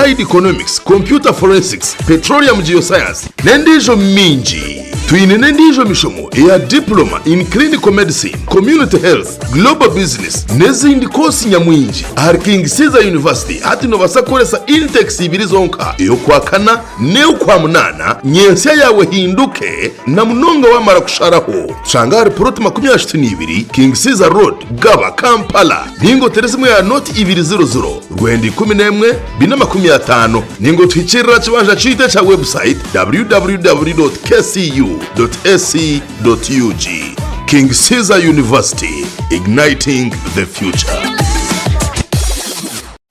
applied economics, computer forensics, petroleum geoscience nendijo minji. Twine nendijo mishomo ya diploma in clinical medicine, community health, global business nezindi kosi nyamwinji. Ahari King Caesar University hati novasakoresa intex ibiri zonka iyo kwa kana neo kwa munana nyensia yawe hinduke na munonga wamara kusharaho. Shangari proti 22 King Caesar Road Gaba Kampala ningo teresimu ya noti 200 Rwendi 11 250 ningo twicirira kibanja chite cha website www.kcu.ac.ug. King Caesar University, igniting the future.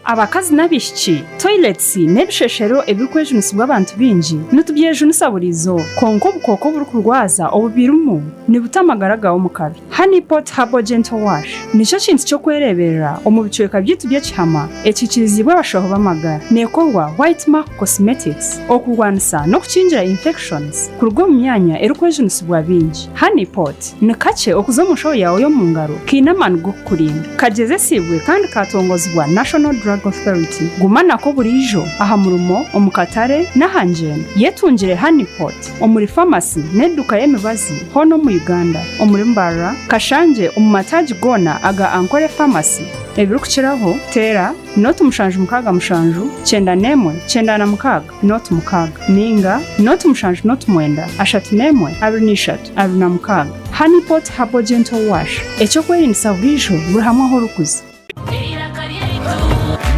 Abakazi nabishiki toilets nebisheshero ebikwejunusi bw'abantu bingi nitubyejunusa burizo konko bukoko buri kurwaza obubirumu nibutamagaraga omukabi. Honeypot Herbal Gentle Wash nico kintu cyo kwereberera omubicweka byitu by'ekihama ekikirizibwa abashoho b'amagara nekorwa White Mark Cosmetics okugwanisa no kukingira infections kurugwa mu myanya erikwejunusi bwa bingi. Honeypot nikache okuzo mushoho yawe yo mu ngaro kinamani go kurinda kageze sibwe kandi katongozwa National Drug Authority gumana ko burijo aha murumo omukatare nahanjene yetungire Honeypot omuri pharmacy neduka y'emibazi hono mu Uganda omuri Mbara Kashanje omumataji gona aga Ankole Pharmacy ebirukiraho tera notu mushanju mukaga mushanju chenda nemwe chenda na mukaga notu mukaga ninga notu mushanju notu mwenda ashatu nemwe abinishatu abina mukaga. Honeypot Herbal Gentle Wash echo kwerinisa burijo burahamwa horukuzi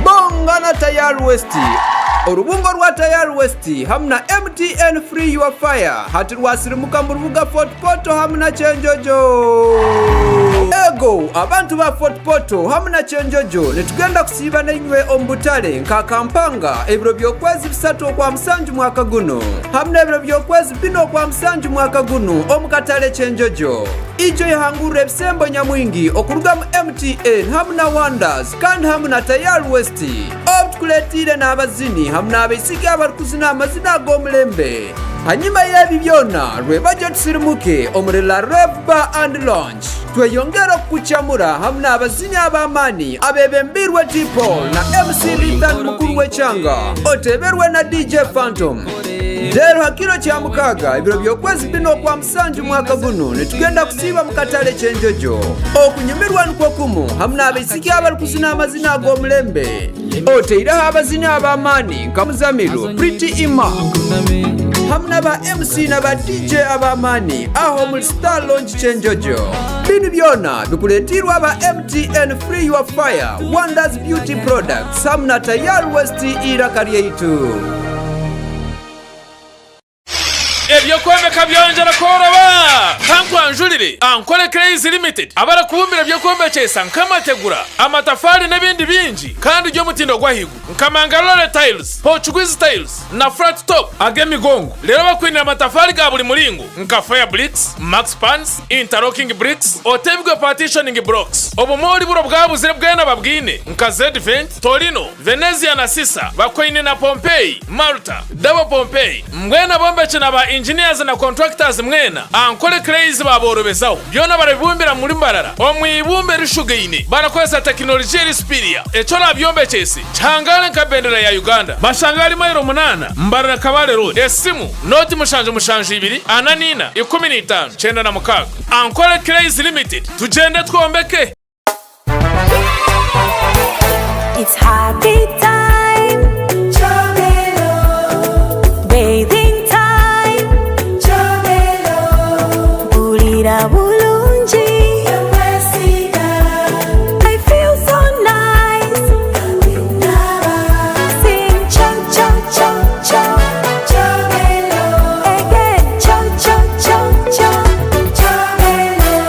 Bongana Tayar West. Urubungo rwa Tayar West hamna MTN Free Your Fire hati rwasirimuka mu rubuga Fort Poto hamna chenjojo. Ego abantu ba Fort Poto hamna chenjojo netugenda kusiba na inywe ombutale nka Kampanga ebiro byokwezi bisatu kwa msanju mwaka guno hamna ebiro byokwezi bino kwa msanju mwaka guno omukatale chenjojo ijo yahangure ebisembo nyamwingi okuruga mu MTN hamna Wonders kandi hamna Tayar West obtukuletire n'abazini hamna abisiki abarikuzina amazina g'omulembe. Hanyuma y'ebi byona lwe budget sirimuke omurela Rev Bar and Lounge tweyongera kuchamura hamna abazini abamani abebembirwe T-Paul na MC Lithan mukuru w'ekyanga oteberwe na DJ Phantom. Lero hakiro kya mukaga ebiro byokwezi bino kwa msanju mwaka guno netugenda kusiba mukatale chenjojo okunyumirwa nkwo kumu hamna abisiki abarikuzina amazina ag'omulembe oteiraho abazini abamani nka Muzamiru Pretty Ima hamna ba MC na ba DJ abamani aho muri Star Lounge chenjojo. Bini byona bikuletirwa ba MTN Free Your Fire Wonders Beauty Products hamna Tayar West irakariye itu. Ebyo kwomeka byonjera koroba kankwanjulire Ankole Crazy Limited abara kubumbira byo kombekesa nkamategura amatafari n'ebindi bingi kandi ryo mutindo gwahigu nkamangalole tiles Portuguese tiles na flat top agemigongo lero bakwinira amatafari ga buli mulingo nka fire bricks max pans interlocking bricks otebwe partitioning blocks obumori buro bwabuzire bwena babwine nka Z-Vent Torino Venezia na Sisa bakwine na Pompeii Malta Double Pompeii mbwena bombeche na ba engineers na contractors mwena Ankole Crazy baborobezaho byona barabibumbira muri Mbarara omwibumbe rishugaine barakoza technology rispiria echo nabyombecyese cyangane kabendera ya Uganda bashangali mayiro 8 Mbarara Kabale road esimu noti mushanje 2 ananina 15 chenda na mukaga Ankole Crazy Limited tugende twombeke. It's happy time, Chomelo. Bathing time, Chomelo. Bulira bulungi, I feel so nice. Sing chom chom chom chom, Chomelo. Again chom chom chom chom, Chomelo.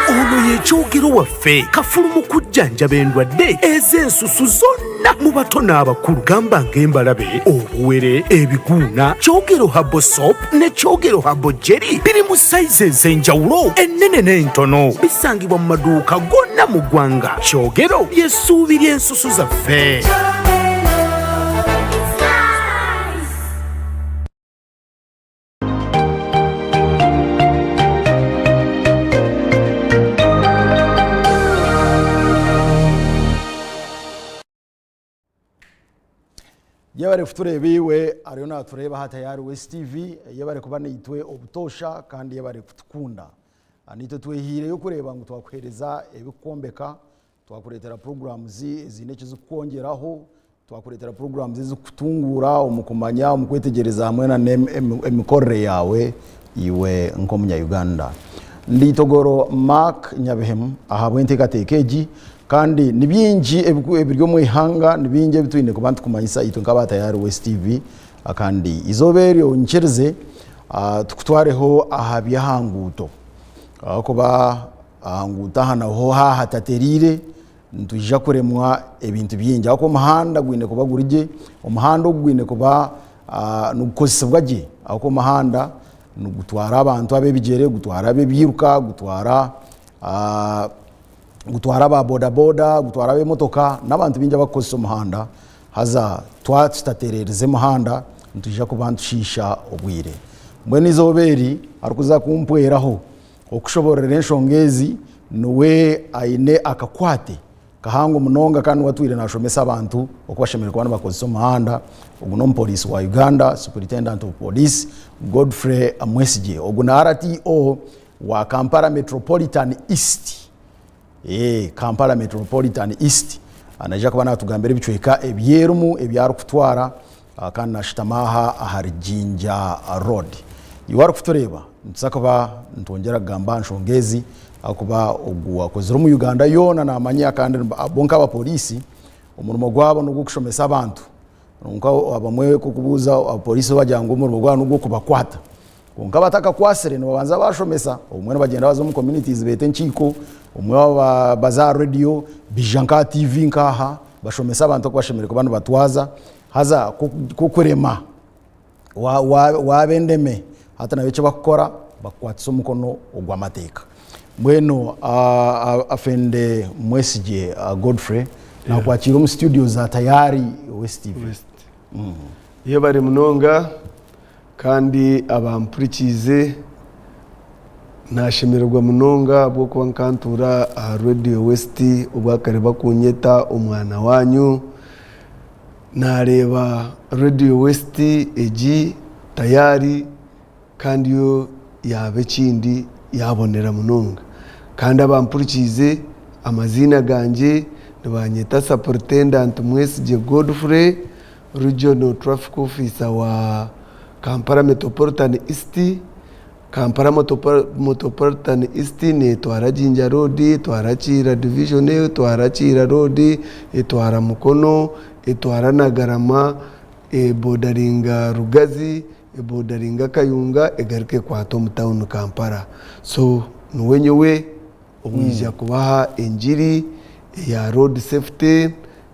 Ono yechogero waffe kafulumu kujjanjaba endwadde ez'ensusu zonna mu bato n'abakulu gamba ng'embalabe obuwere ebiguuna Kyogero Herbal Soap ne Kyogero Herbal Jelly biri mu sayizi ez'enjawulo ennene n'entono bisangibwa mu maduuka gonna mu ggwanga. Kyogero ly'essuubi ly'ensusu zaffe. yabare futurebiwe ariyo natureba hatayari West TV yabare kuba nitwe obutosha kandi yabare kutukunda anito twehire yo kureba ngo twakwereza ebikombeka twakuretera programs zineke zikongeraho twakuretera programs zikutungura umukumanya umukwetegereza hamwe na emikorre yawe iwe nkomunya Uganda nditogoro Mark Nyabehemu ahabwente katekeji kandi nibyinji ebiryo mu ihanga nibinje bitwine ku bantu kumanyisa ito nk'abatayari West TV kandi izobere onchereze tukutwareho ahabya hanguto kuba hanguta hana ho hataterire ntujja kuremwa ebintu byinji ako mahanda gwine kuba gurije umuhanda gwine kuba nukozesebwaje ako mahanda nugutwara abantu abebigere gutwara abebyiruka gutwara ba boda gutwara be motoka n'abantu binja bakozesa umuhanda haza twataterereze muhanda ntujja kubantu shisha obwire mbwe nizoberi arukuza kumpweraho okushoborera enshongezi nuwe aine akakwate kahango munonga kandi watwire nashomesa abantu okubashemerera kubana bakozesa umuhanda oguno police wa Uganda Superintendent of Police Godfrey Amwesige oguna RTO wa Kampala Metropolitan East Kampala Metropolitan East anaja kubana tugambere bicweka ebyerumu ebyaro kutwara kandi nashitamaha aharijinja road iwaro kutureba ntsakaba ntongera gamba nshongezi akuba ogwa kozero mu Uganda yona namanya kandi bonka aba polisi umurimo gwabo no gukushomesa abantu nunka abamwe kukubuza abapolisi bajyango umurimo gwabo no gukubakwata konka bataka kwasere no babanza bashomesa umwe bagenda bazo mu communities bete nchiko umwe wa Bazaar Radio Bijanka TV nkaha bashomesa abantu kubashemere ku bantu batwaza haza kukurema wabendeme hata na beche bakora bakwatsa umukono ogwa mateka mweno afende Mwesige Godfrey na kwakira mu studios za tayari West TV iyo bari munonga kandi abampurikize nashemererwa munonga bwo kuba nkantura Radio West ubwakareba kunyeta umwana wanyu nareba Radio West eji tayari kandi yo yabe kindi yabonera munonga kandi abampurikize amazina ganje nibanyeta Superintendent Mwesige Godfrey Regional Traffic Officer wa Kampala Metropolitan East Kampala Metropolitan East ne twara Jinja Road twara Chira Division twara Chira Road twara Mukono twara Nagarama bodaringa Rugazi bodaringa Kayunga egarike kwa Tom Town Kampala so nuwenyewe obwija kubaha enjiri ya road safety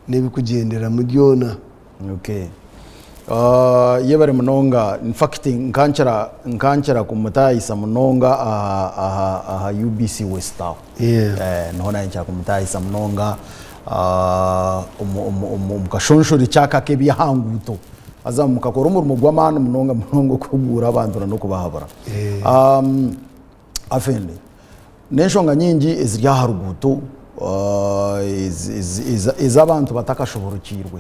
nebikugendera mu byona okay yebare munonga in fact nkanchara kumutayisa munonga aha UBC West Town nona ncha kumutayisa munonga mukashonshori chaka kebya hanguto aza mukakora umurimo gw'amana munonga kugura abantu no kubahabara afende neshonga nyingi ezirya haruguto abantu batakashoborukirwe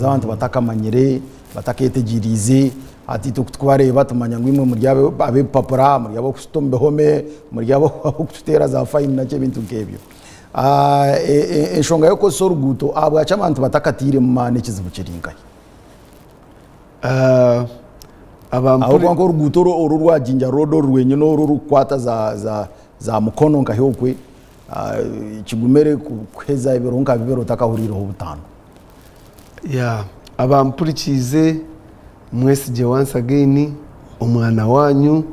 abantu batakamanyire bataketegirize ati tukwareba tumanya ngo imwe muri abe papura muri abo kustombe home muri abo kutera za fine nake bintu kebyo eshonga yoko soruguto abo acha abantu batakatire mu mane kizibukiringaye abampuri abo ruguto uru rwajinja rodo rwenye no ruru kwata za mukono nkahokwe kigumere kweza ibironka bibero takahuriro ubutano abampurikize Mwesige once again umwana wanyu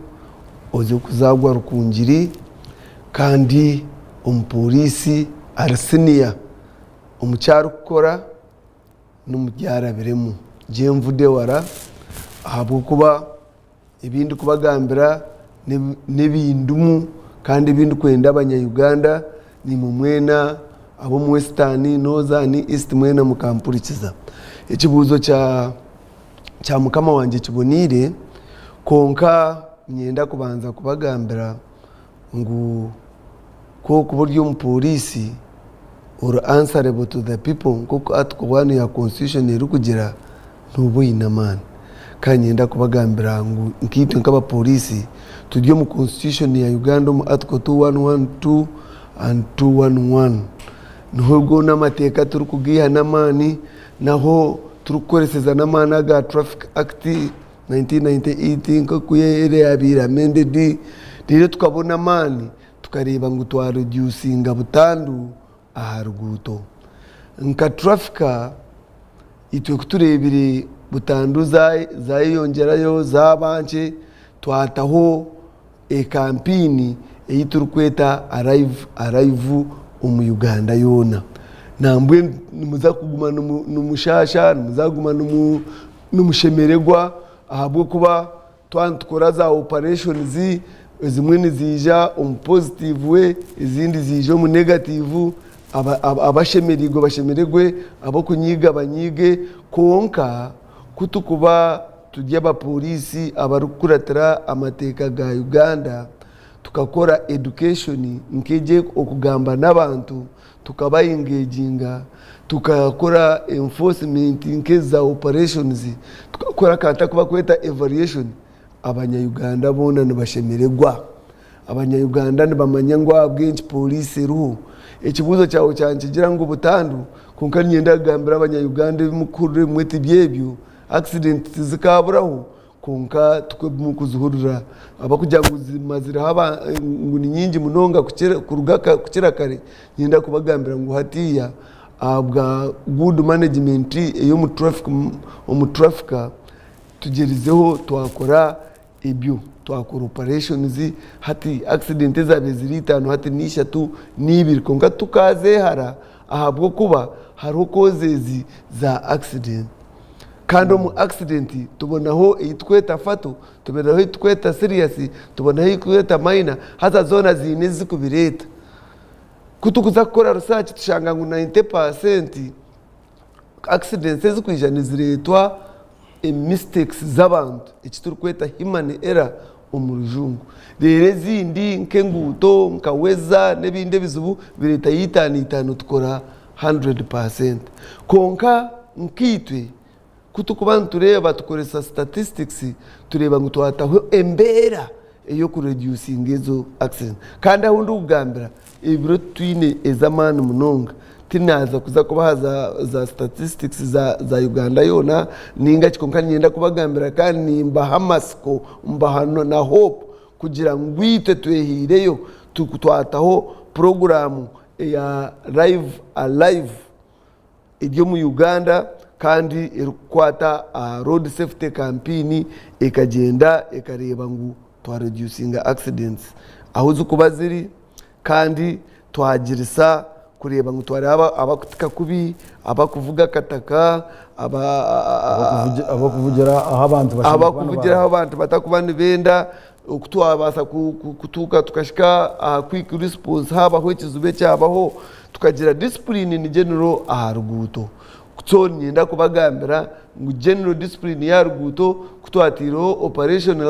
oje kuzagwa rukungiri kandi umupolisi arsenia umucyaro ukora n'umubyarabiremu je mvude wara ahabwo kuba ibindi kubagambira n'ibindumu kandi ibindi kwenda abanya-Uganda ni mu mwena abo mu Western Northern East mwena mukampurikiza ikibuzo cya mukama wanje kibonire konka nyenda kubanza kubagambira ngo ko kuburyo umupolisi or answerable to the people kuko atko wanu ya constitution iri kugira ntuboyine amani kandi nyenda kubagambira ngo nkitwe nk'abapolisi tujye mu constitution ya Uganda mu article 2112 and 211 niho ubwo n'amateka turi kugiha n'amani naho turi gukoreseza n'amani aga Traffic Act 1998 nko kuyere yabira amended rero tukabona amani tukareba ngo twareducinga butandu aharuguto nka traffica itwe kuturebire butandu zayiyongerayo zabanje twataho campaign eyiturukweta arrive mu Uganda yona nambwe nimuza kuguma numushasha nimuza kuguma numushemererwa ahabwo kuba twandukora za operations zimwe nizija positive we izindi zije mu negative abashemererwa bashemererwe abo kunyiga banyige konka kutukuba tujye abapolisi abarukuratira amateka ga Uganda tukakora education nkeje okugamba n'abantu tukabayingeginga tukakora enforcement nkeza operations tukakora kanta kuba kweta evaluation abanya-Uganda bona nibashemererwa abanya-Uganda nibamanya ngo abwenci police ruho ekibuzo cyawo cyankigira ngo butandu kunka nyenda gambira abanya-Uganda bimukuru mwete byebyo accident zikaburaho konka tukuzuhurira abakugira ngo zimazira haba nguni nyingi munonga kukira kare nyenda kubagambira ngo hatiya abwa good management eyo mu traffic tugerizeho twakora ibyo twakora operations hati accident zabe ziritano hati nishatu nibiri konka tukaze hara ahabwo kuba haro causes za accident kandi mu accident tubonaho itweta fato tubonaho itweta serious tubonaho itweta minor haza zona zine zikubireta kutukuza gukora research tushanga ngo 90% accidents zikwijana ziretwa mistakes z'abantu ikituri kweta human error umurujungu rero zindi nkenguto nkaweza nebinde bizubu bireta yitanu tukora 100% konka nkitwe kutukubantu tureba tukoresa statistics tureba ngo twataho embera eyo kureducing ezo accident kandi aho ndugambira ibiro twine ezamani munonga tinaza kuza kuba za statistics za Uganda yona ninga kikonka nyenda kubagambira kandi nimba hamasko mbahano na hope kugira ngwite twehireyo tukutwataho program ya live alive ibyo mu Uganda kandi irukwata road safety campaign ikagenda ikareba ngo twareducing accidents aho zukuba ziri kandi twagirisa kureba ngo twaraba abakutika kubi abakuvuga kataka abakuvugira aho abantu batakubana benda ukutwabasa kutuka tukashika quick response habaho ikizube cyabaho tukagira discipline in general aharuguto nyenda kubagambira ngo general discipline ya ruguto kutwatiro operation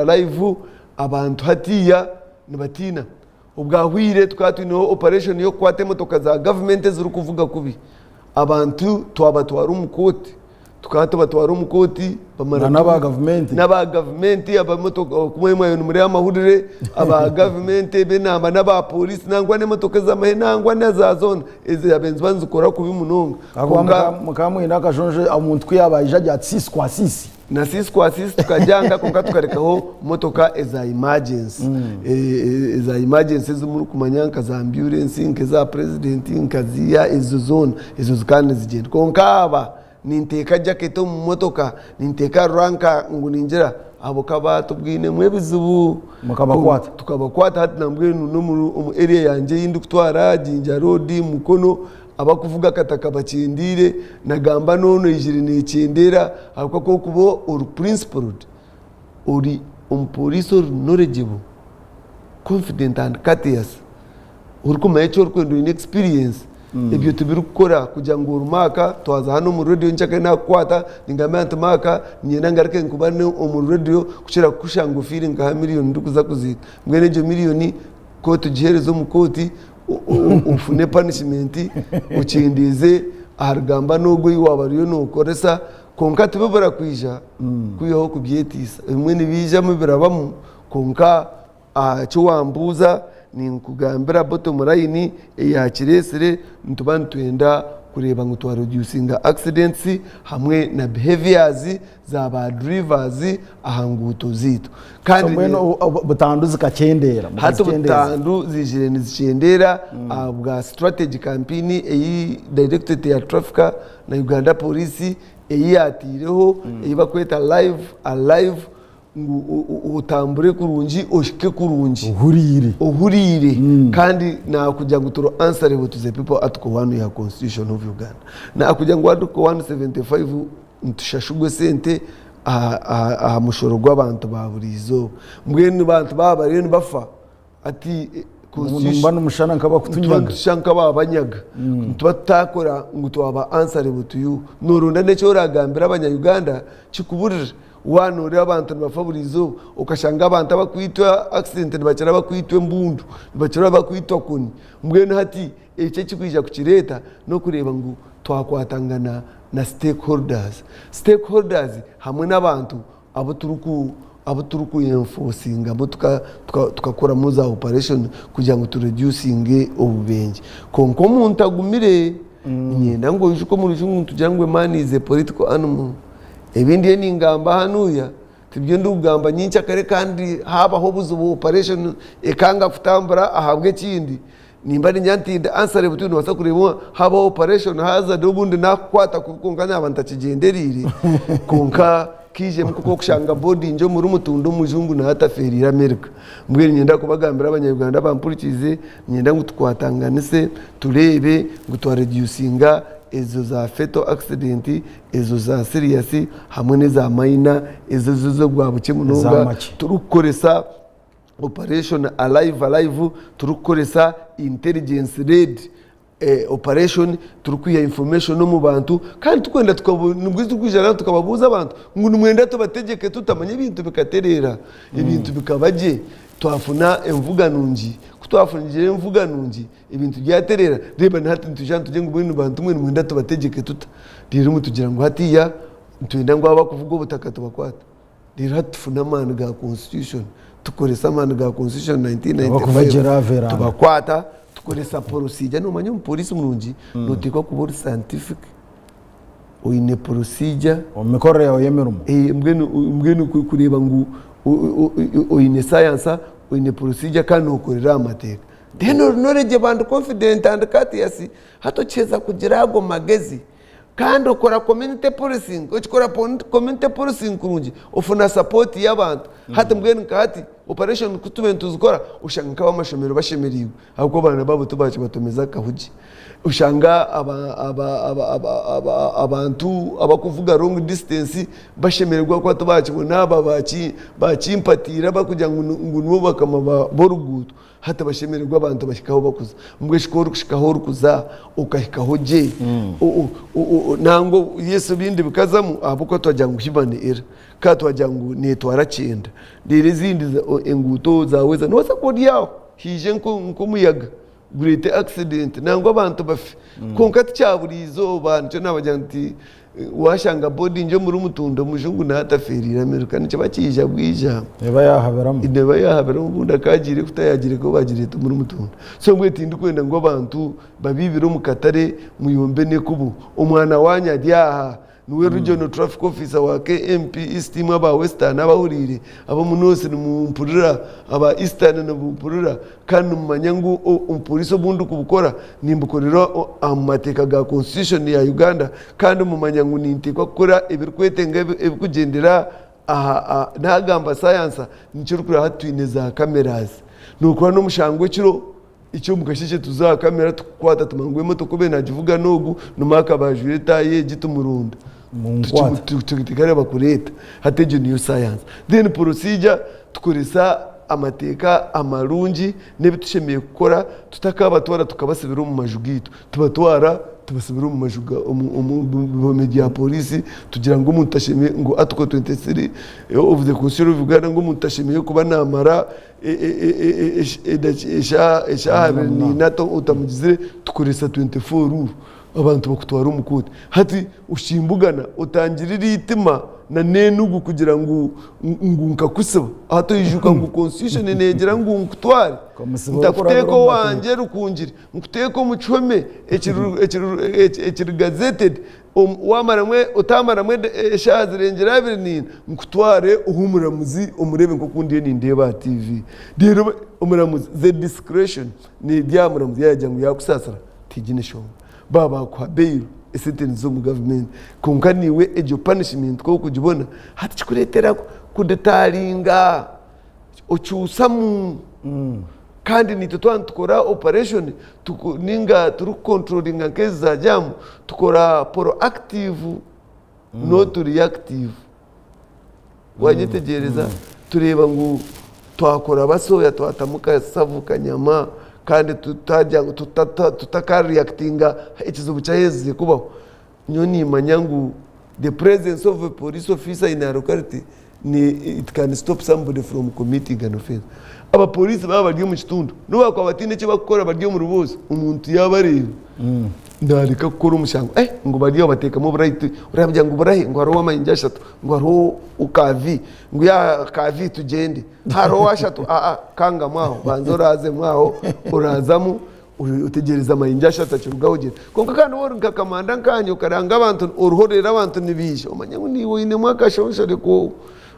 live abantu hatiya nibatina ubwahwire twatwino operation yo kwate motoka za government ziri kuvuga kubi abantu twabatwara umukoti tukatubatwara umukoti bamara n'aba government abamotoka kumwe muri amahurire aba government benamba n'aba police nangwa ne motoka za mahenangwa naza zone eze abenzi banzukora kubi munonga mukamwe nakajonje umuntu kwiyabaje jya 6 kwa 6 na 6 kwa 6 tukajanga konka tukarekaho motoka eza emergency eza emergency z'umuru kumanyanka za ambulance nkeza president nkaziya izo zone izo zikane zigenda konka aba ninteka jaketo mu motoka ninteka ranka ngo ninjira abo kabato bwine mwebizubu mukabakwata tukabakwata hati nambwe no mu area yanje yindi kutwara jinja road mukono abakuvuga kataka bakindire nagamba nono ijiri n'ikindera akwa ko kubo or principled uri police or knowledgeable confident and courteous urukuma echo rukwendo in experience ibyo tubiri gukora kugira ngo urumaka twaza hano mu radio nchaka nakwata ningamya ntamaka nyenda ngarike nkubane mu radio kushira kushango feeling ka million ndukuza kuzika mwene je million ko tugiherezo mu koti ufune punishment ucindize argamba nogo iwabariyo no koresa konka tubibura kwija kuyaho kubyetisa bimwe nibijamo birabamu konka cyo wambuza ni kugambira bottom line ya kiresire ntuba ntwenda kureba ngo twa reducinga accidents hamwe na behaviors za ba drivers ahanguto zito kandi butandu zikacendera hato butandu zijire nizicendera bwa strategy campaign eyi directed ya traffic na Uganda Police eyi atireho eyi bakweta alive utambure kurungi oshike kurungi uhurire kandi na kugira ngo turo answerable to the people at Kowanu ya constitution of Uganda na kugira ngo adu Kowanu 75 ntushashugwe sente aha mushoro gw'abantu baburizo mbwene bantu babarene bafa ati mbana mushana nkaba kutunyaga shanka babanyaga tubatakora ngo twaba answerable to you norunda necyo ragambira abanya-Uganda kikuburira wanore abantu bafaburizo ukashanga abantu abakwitwa accident bacira bakwitwe mbundu bacira bakwitwa kuni mbwene hati ece kikwija kukireta no kureba ngo twakwatangana na stakeholders hamwe n'abantu abo turuku enforcing abo tukakora muza operation kugira ngo tureducing obubenge konko umuntu agumire nyenda ngo yuko mu rujungu tujangwe man is a political animal ebindi ni ngamba hanuya tibyo ndugamba nyinshi akare kandi habaho buzubu operation ekanga kutambura ahabwe kindi nimba ni nyantinda answer butuno wasa kureba haba operation haza dobundi nakwata kukunganya abantu kigenderire konka kije mkuko kushanga body njo muri mutundo mujungu na hata ferira America mbwira nyenda kubagambira abanya-Uganda bampurikize nyenda ngo tukwatanganise turebe ngo twa reducinga ezo za fatal accident ezo za serious hamwe neza minor ezo zo bwabuke munonga turukoresa operation alive turukoresa intelligence led operation turukwiya information no mu bantu kandi tukwenda tukabunubwiza kwijana tukababuza abantu ngo numwenda tubategeke tutamanye ibintu bikaterera ibintu bikabaje twafuna emvuga nungi kutwafunije emvuga nungi ibintu byaterera reba ntati tujana tuje ngo bintu bantu mwe numwenda tubategeke tuta rero mutugira ngo hatiya ntwenda ngo abakuvuga ubutaka tubakwata rero hatufuna amana ga constitution tukoresa amana ga constitution 1995 tubakwata tukoresa procedure no manyo police murungi notikwa kubura scientific oine procedure omikoro yawe yemerumo mbwenu kureba ngo oine science oine procedure kandi ukorera amateka then knowledge band confident and courteous hatocheza kugira ago magezi kandi ukora community policing ukora community policing kurungi ufuna support y'abantu hata mbwenu kati operation kutubentu zikora ushanga kaba amashomero bashemeriwe ahubwo bana babo tubaje batomeza kahuji ushanga abantu abakuvuga long distance bashemererwa kwa tubaje naba bakimpatira bakujya ngo nubo bakama borugutu hata bashemererwa abantu bashikaho bakuza mbwe shikoro kushikaho rukuza ukahikaho je nango yesu bindi bikazamu abuko twajya ngo hibane era ka twajya ngo netwara cyenda rero zindi enguto zaweza nosa kodi yaho hije nko muyaga gurete accident nango abantu bafi konkati cyaburizo bantu n'abajyanti washanga body njo muri umutundo mujungu na hata ferira America nico bakija bwija neba yahaberamo bunda kagire kutayagire ko bagire muri umutundo so ngwete ndikwenda ngo abantu babibiro mu Katare muyombe ne kubu umwana wanya dyaha nuwe regional traffic officer wa KMP East aba Western abahurire abo munose mumpurira aba Eastern na bumpurira kandi mumanyangu umpolisi obundu kubukora nimbukorera amateka ga constitution ya Uganda kandi mumanyangu nintikwa gukora ebirikwetenga ebikugendera ntagamba science nicyo rukura hatwine za cameras nukora no mushangwe kiro icyo mukashije tuza kamera tukwata tumangwemo tukobe najivuga nogu numaka bajureta ye gitumurunda tukitikare bakureta hateje new science then procedure tukoresa amateka amarungi nebitushemiye gukora tutakabatwara tukabasubira mu majugito tubasubira mu majuga mu media police tugira ngo umuntu tashemiye ngo atuko 23 of the constitution of Uganda ngo umuntu tashemiye kuba namara esha ni nato utamugizire tukoresa 24 uru abantu bakutwara umukoti hati ushimbugana utangirira itima na nenugu kugira ngo nkakusaba hato yijuka ngo constitution negera ngo nkutware ndakuteko wanje rukungire nkuteko muchome ekiri gazetted wamaramwe utamaramwe shazirengera abiri nini nkutware uhumuramuzi umurebe nko kundiye ni ndeba TV rero umuramuzi the discretion ni byamuramuzi yajya ngo yakusasara tijine shonga baba kwa bail esenteni zo mu government kunkaniwe ejo punishment ko kujibona hati chikuletera kudetalinga ochusamu kandi nitotwana tukora operation ninga turu controlling nkezi za jamu tukora proactive not reactive wajitegereza tureba ngo twakora basoya twatamuka savuka nyama kandi tutakareactinga ikizubu cyaheze kubaho nyoni manyangu the presence of a police officer in a locality it can stop somebody from committing an offense aba police baba bari mu kitundu nuba kwa batinde cyo bakora bari mu rubozo umuntu yabareba ndalika gukora umushango ngo bariyo bateka mu burayiti urabya ngo burahe ngo haro wamanyinja shatu ngo haro ukavi ngo ya kavi tugende haro washatu kanga mwaho banzoraze mwaho urazamu utegereza amayinja shatu cyurugaho gye konka kandi wori ngakamanda nkanyo karanga abantu uruhorera abantu nibishe umanyango niwe ine mwaka shonshore ko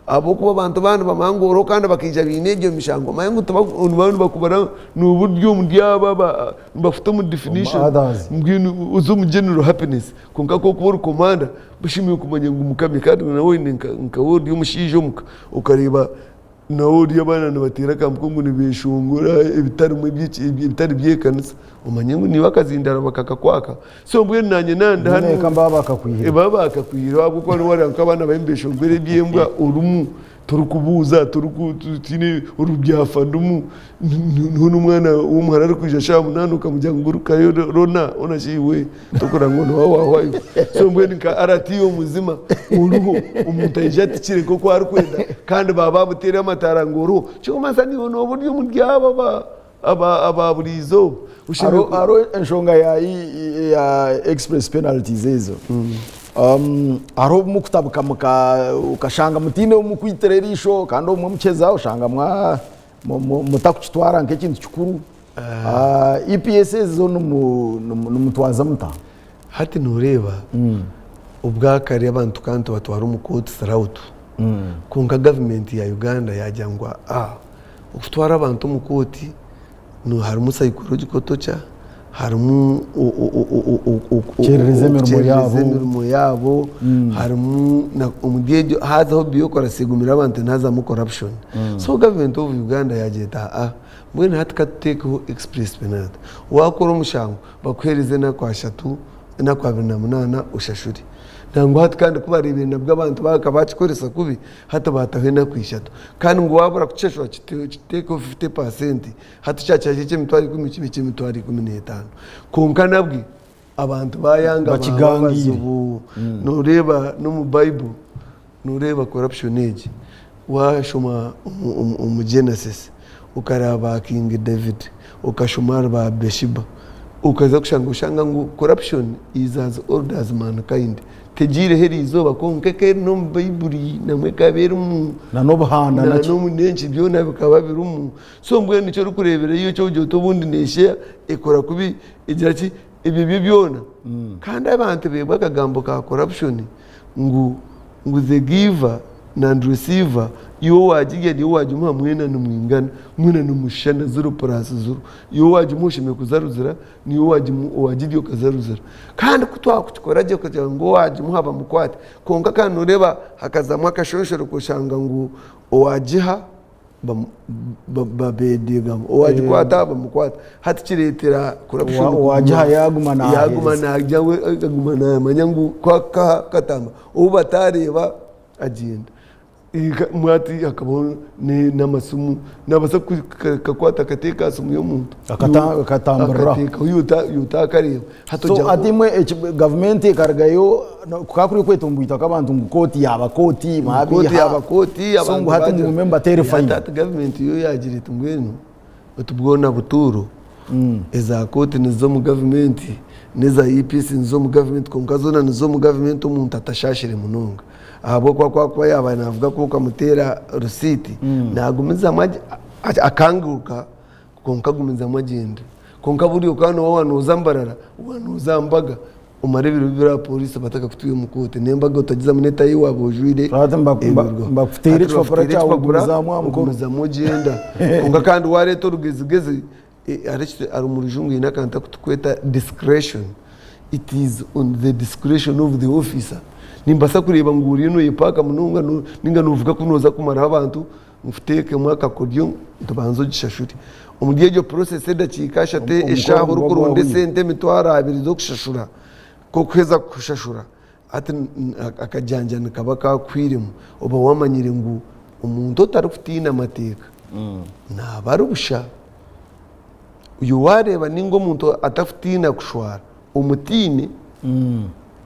abo kuba abantu bana bamangoro kandi bakija bineje mishango mayengo abantu bakubara n'uburyo mudyaba bafite mu definition mbwino uzo mu general happiness konka ko kubura commander bishimiye kumanya ngo umukame kandi nawe nka word y'umushije umuka ukareba na word y'abana nabatera kampo ngo nibeshungura ibitari byekanisa umanyengo ni bakazindara bakakakwaka so mbwe nanye nanda hano kamba bakakwihira baba bakakwihira kuko ni wari nkabana bembeshungure byembwa urumu turukubuza turukutine urubyafandumu n'umwana w'umwana ari kwisha shamu nanuka mujyango rukayo rona onashiwe tokora ngono wawa so mbwe nka aratiyo muzima uruho umuntu ayijati kire ko kwari kwenda kandi baba butera amatara ngoro cyo masani ono buryo muryaba ababurizo aro enshonga ya express penalties ezo aro mukutabuka ukashanga mutine umukwitererisho kandi umumcheza ushanga mutakutwara nk'ikintu cyukuru EPS zo numutwaza muta hati nureba ubwakari abantu kandi batwara umukoti sarautu kunga government ya Uganda yajyangwa utwara abantu umukoti no harimo psychological torture harimo imirimo yabo harimo umudejo hazaho biyokora sigumira abantu ntazamu corruption so government of Uganda yageta mbwene hatkateko express penalty wakora umushango bakwereze na kwa shatu na kwa 28 ushashuri ntango hati kandi kubareba nabwo abantu bakabacikoresa kubi hata batahenda kwishatu kandi ngo wabura kuceshwa kiteko 50% hati cyacaje cy'imitwari 10 cy'imitwari 15 konka nabwi abantu bayanga bakigangira nureba no mu Bible nureba corruption age washoma Genesis ukaraba King David ukashomara ba Bathsheba ukaza kushanga ngo corruption is as old as mankind tejire heri izoba konkeke no Bible namwe kaberumu na no bahanda na no munenchi byona bikaba birumu so mbwe nicyo rukurebera iyo cyo byo tobundi neshe ekora kubi igira ki ibi byona kandi abantu bebwa kagambo ka corruption ngo the giver na receiver yo wajiye ni wajuma mwena numwingana mwena numushana 0+0 yo wajimushime kuzaruzira ni yo wajiye kazaruzira kandi kutwa kukoraje kugira ngo wajimu haba mukwate konka kandi ureba hakazamwa akashonshoro kushanga ngo wajiha babedega wajikwata bamukwata hati kiretera corruption wajiha yagumana yagumana manyangu kwa katamba ubatareba agenda mwati akabona n'amasumu nabasa kakwata kateka asumu yo muntu akatambura yutakariye so atimwe government ikaragayo kukakuri kwetumbuita kabantu ngukoti yabakoti abakoti so ngo hati mu member teri fine government yo yagire tumwenu batubwona buturo eza kote nizo mu government neza EPC nizo mu government konka zona nizo mu government umuntu atashashire munonga abo kwa yaba navuga ko kamutera receipt nagumiza maji akanguka konka gumiza magenda konka buri ukano wanuza mbarara wanuza mbaga umarebero bira polisi bataka kutuye mukote nembaga utagiza muneta yiwabo jwire mbafutere chopora cha gumiza gumiza mogenda konka kandi wareto rugezigeze ari umurujungu inakanta kutukweta discretion. It is on the discretion of the officer. Nimbasa kureba nguri no yepaka mununga ninga nuvuga kunoza kumara abantu mufuteke mwaka kodyo tubanzo gishashuri umudyejo process edakikasha te eshaho rukuronde sente mitwara abiri zo kushashura ko kweza kushashura ati akajanjana kabaka kwirimo oba wamanyire ngo umuntu otarufutina amateka nabarusha uyu wareba ningo umuntu atafutina kushwara umutini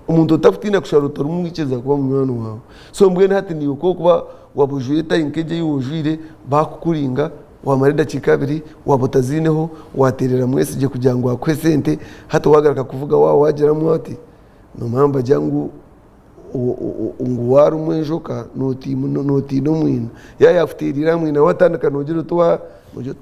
umuntu utafutina kushwara utarumwikeza kuba mwana wawe so mbwene hati niyo ko kuba wabujuje tayinkeje yujire bakukuringa wamarida kikabiri wabotazineho waterera mwese je kugira ngo akwe sente hata wagaraka kuvuga wagera mwati no mamba jangu unguwaru mwenjoka noti no mwina yafutirira mwina watandika nogero twa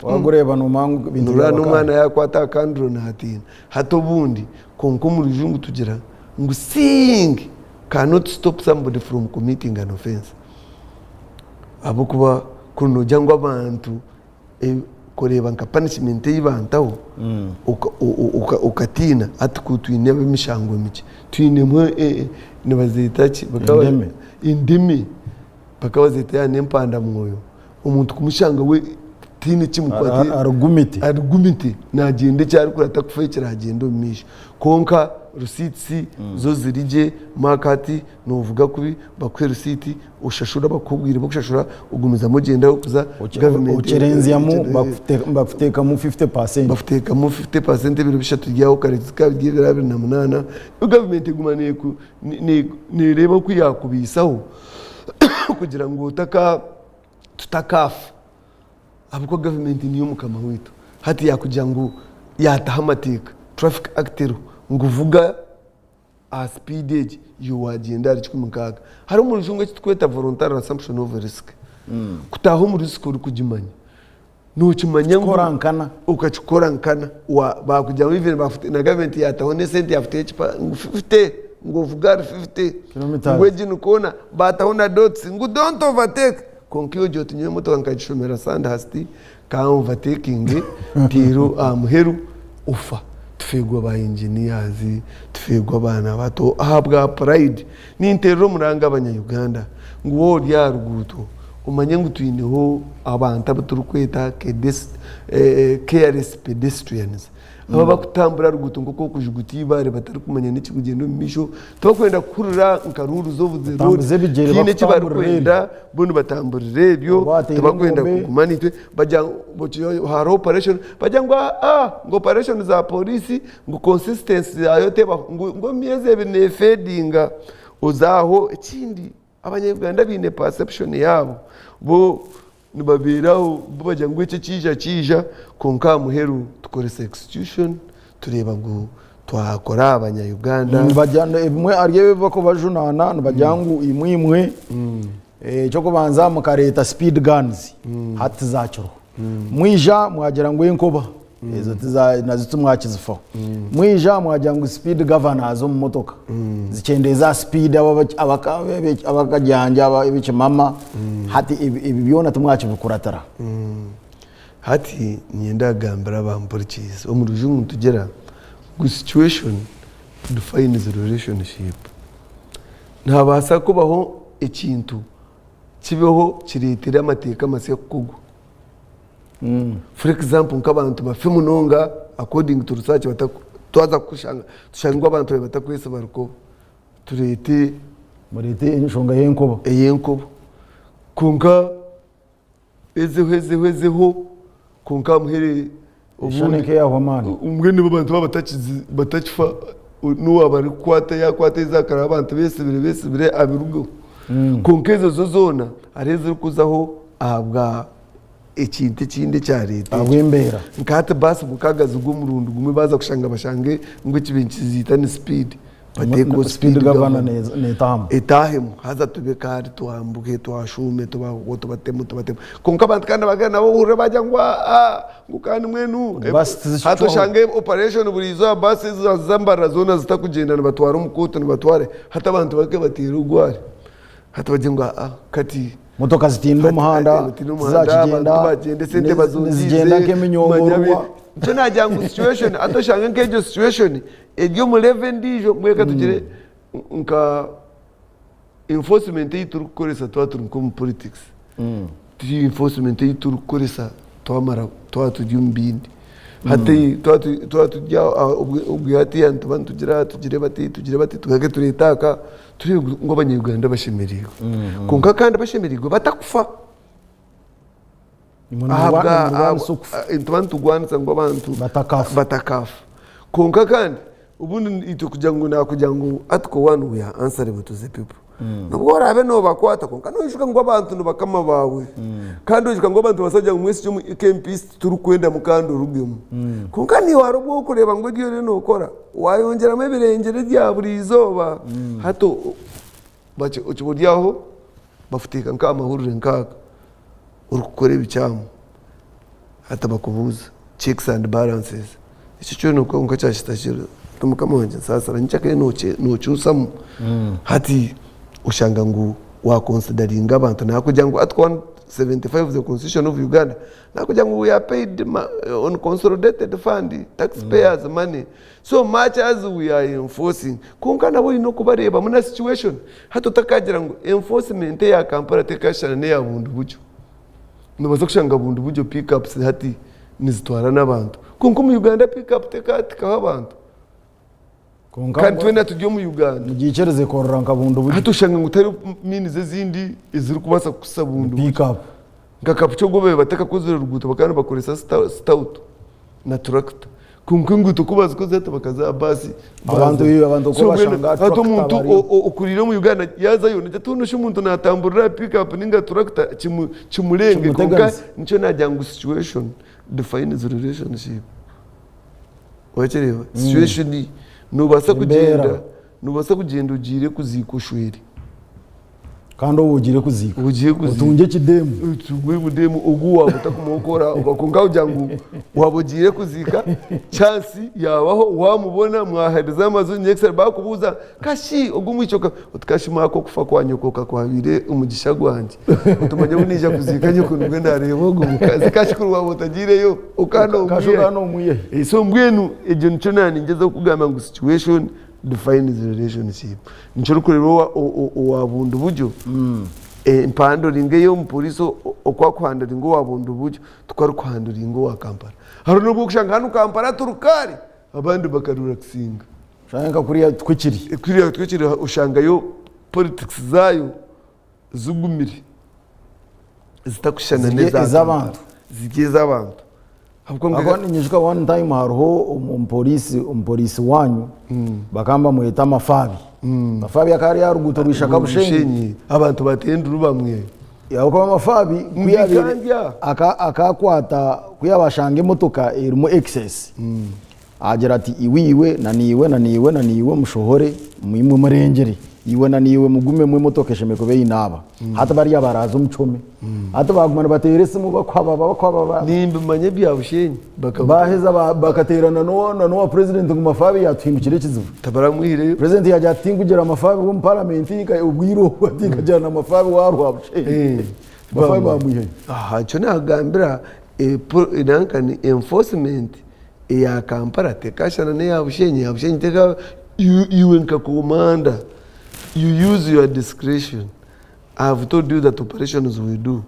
wagureba no mangu bindura no mwana yakwata kandro na hatina hato bundi konko mu rujungu tugira ngo sing cannot stop somebody from committing an offense abo kuba kuno jangwa abantu koreba nka punishment yibantaho ukatina atukutwine bemishango mike twinemo nibazitachi bakawa indimi bakawa zita nempanda mwoyo umuntu kumushanga we tine kimukwati argumenti nagende cyari kurata kufekera agendo misha konka receipts zo zirije market novuga kubi bakwe receipt ushashura bakubwira bakushashura ugumiza mugenda kuza government ucerenzyamu bafuteka mu 50% bafuteka mu 50% biro bishatu ryaho karezika bigira 28 government igumane ku ni reba ku yakubisaho kugira ngo tutakafa abiko government niyo mukama witu hati yakugira ngo yataha amateka traffic act nguvuga a speed age you wagenda ari kumkaga hari umurujungu kitweta voluntary assumption of risk kutaho mu risk uri kujimanya nucimanya korankana ukachikorankana wa bakujya mu even bafite na government yataho ne sente yafite ngufite ngovuga 50 ngweje nukona bataho na dots ngu don't overtake konkyo joti nyo moto kankachomera sand hasti ka overtaking tiro amheru ufa tufegwa ba engineers tufegwa bana bato ahabwa pride n'intero muranga abanyayuganda ngo rya ruguto umanye ngo tuyineho abantu abaturukweta careless pedestrians aba bakutambura ruguto ngo kujuguti bare batari kumanya n'iki kugenda mu misho tubakwenda kurura nkaruru zo road kine kibarukwenda bunu batamburire ibyo tubakwenda kumanitwe bajya haro operation bajya ngo operation za polisi ngo consistency ayo teba ngo mieze bine fadinga uzaho ikindi abanyarwanda bine perception yabo bo nibabiraho bajya ngo icyo kija konka muheru tukore execution tureba ngo twakora abanyayuganda bajyana imwe ariye bako bajunana bajyangu imwe cyo kubanza mu kareta speed guns hati zacyo mwija mwagera ngo inkoba ezo nazitse mwakizifa mwija mwagera ngo speed governors mu motoka zikendeza speed abakajyanja ibikimama hati ibi byona tumwakibikuratara hati nyenda gambara bamporkiza omurujungu tugera ku situation define the relationship ntabasa kubaho ikintu kibeho kiretera amateka mase kugwa for example nk'abantu bafe munonga according to research twaza tushanga abantu batakwese baruko turete inshonga yenkoba kunka ezeho kunka muhere ubuneke yaho mani umwene babantu batakifa nuwa bari kwata zakara abantu bese abirugo kunkezo zozona areze kuzaho ahabwa ekintu ekindi kya leta agwembera nkati basi mukagazi gw'omurundi gumwe baza kushanga bashange ngo ekibenki ziyita ni speed bateko speed governor netahamu etahemu haza tube kari tuhambuke twashume tubatemu konka abantu kandi bagana nabo uhure bajya ngo ngukani mwenu hato shange operation burizo basi zambara zona zitakugenda batwara umukoto batware hata abantu bake batira ugware hata bajya ngo kati motoka zitinda umuhanda zizakigenda zigenda nk'eminyongorwa nicyo najya ngo situation atoshange nk'ejo situation iryo mu level ndijo mweka tugire nka enforcement y'ituru gukoresa turi nko mu politics turi enforcement y'ituru gukoresa twamara tujya mbindi hati tujya ubwihati yantu bantu tugire bati tugake turetaka turi ngo abanyarwanda bashemererwa konka kandi bashemererwa batakufa abantu gwanza ngo abantu batakafa konka kandi ubundi ito kugira ngo atko one we are answerable to the people nubwo rabe no bakwata konka no ishuka ngo abantu no bakama bawe kandi ishuka ngo abantu basajya mwese cyo campist turi kwenda mukando rugemo konka ni warubwo kureba ngo giyo no ukora wayongera mebirengere rya buri izoba hato bace ucubodiyaho bafutika nka amahurire nkaka urukore bicyamu hata bakubuza checks and balances icyo cyo nuko ngo cyashitashira tumukamo wanje sasa ranchake nochusamu hati ushanga ngo wa considering abantu nakujya ngo at 175 the constitution of Uganda nakujya ngo we are paid on consolidated fund taxpayers money so much as we are enforcing kunkana bo ino kubareba muna situation hato takagira ngo enforcement ya Kampala tekashana ne yabundu bucyo nubaza kushanga bundu bucyo pick ups hati nizitwara nabantu kunko mu Uganda pick up tekatika abantu kandi twenda tujye mu Uganda mugicereze korora nkabundu bucyo hatushanga ngo utari mini zindi iziri kubasa kusabundu pick up ngakapucho gobe bateka kuzura ruguto bakana bakoresa stout na tractor kunkunguto kubaza ko zata bakaza basi abantu ko bashanga ato muntu ukurira mu Uganda yaza yo ndatunusha umuntu natamburira pick up ninga tractor kimurenge konka nico najya situation define the relationship wachereva situation ni nubasa kugenda ugire kuzikushwere kandi ubugire kuzika utunge kidemu ubudemu uguwa utakumokora ugakonga ujangu wabugire kuzika chance yabaho wamubona mwahariza amazu nyexer bakubuza kashi ugumwicoka utkashima ko kufa kwanyokoka kwabire umugisha gwanje utumanye unija kuzika nyoko ngenda rebo gumukazi kashi kuri wabo utagireyo ukano umuye so mbwenu ejo nico nani ngeze kugamba ngo situation define the relationship nico rukurero wabundu buryo impando ringe yo mpoliso okwakwanda ringo wabundu buryo twarukwanda ringo wa Kampala haro no gushanga hano Kampala turukari abandi bakarura kisinga shanga kuriya twikiri ushanga yo politics zayo zugumiri zitakushana neza z'abantu zigize abantu abone nyishika one time haruho umpolisi wanyu bakamba muhita amafabi amafabi akari yaruguto rwishaka bushenyi abantu batenduru bamwe yako amafabi kuyabira akakwata kuyabashanga imotoka irimo excess agira ati iwiwe naniwe mushohore mu murengeri iwe naniwe mugume mu motoka shemeko be inaba hata bari yabaraza umucome hata bagumana baterese mu bakwaba nimba manye byabushenyi baheza bakaterana no president ngo mafabi yatwimukire kizivu tabaramuhire president yajya atingugera amafabi mu parliament ubwiro atingajana amafabi warwabushe mafabi bamuye cyo nagambira inankani enforcement ya Kampala tekashana ne yabushenyi teka you nka commander. You use your discretion. I have told you that operations we do,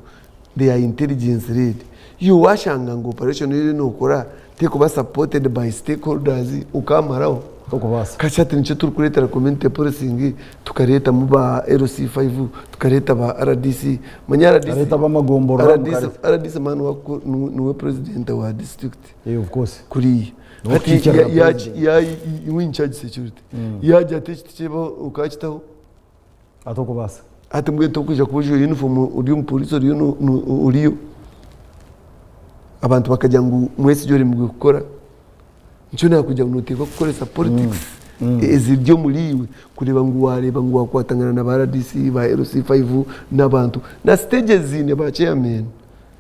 they are intelligence led. You washanga ngo operation ile no kora take over supported by stakeholders ukamarao tukubasa kachati nicho turukureta community policing tukareta muba LC5 tukareta ba RDC manya RDC kareta ba magomboro RDC man wako nuwe president wa district of course kuri hati ya in charge security yaje atechitebo ukachitaho atokubasa ati mbwe tokuja kujo uniform uri umupolisi uri uriyo abantu bakajya ngo mwese ibyo rimwe gukora nicyo nakujya ngo nutekwa gukoresha politics eziryo muriwe kureba ngo wareba ngo wakwatangana na ba RDC ba LC5 n'abantu na stages zine ba chairman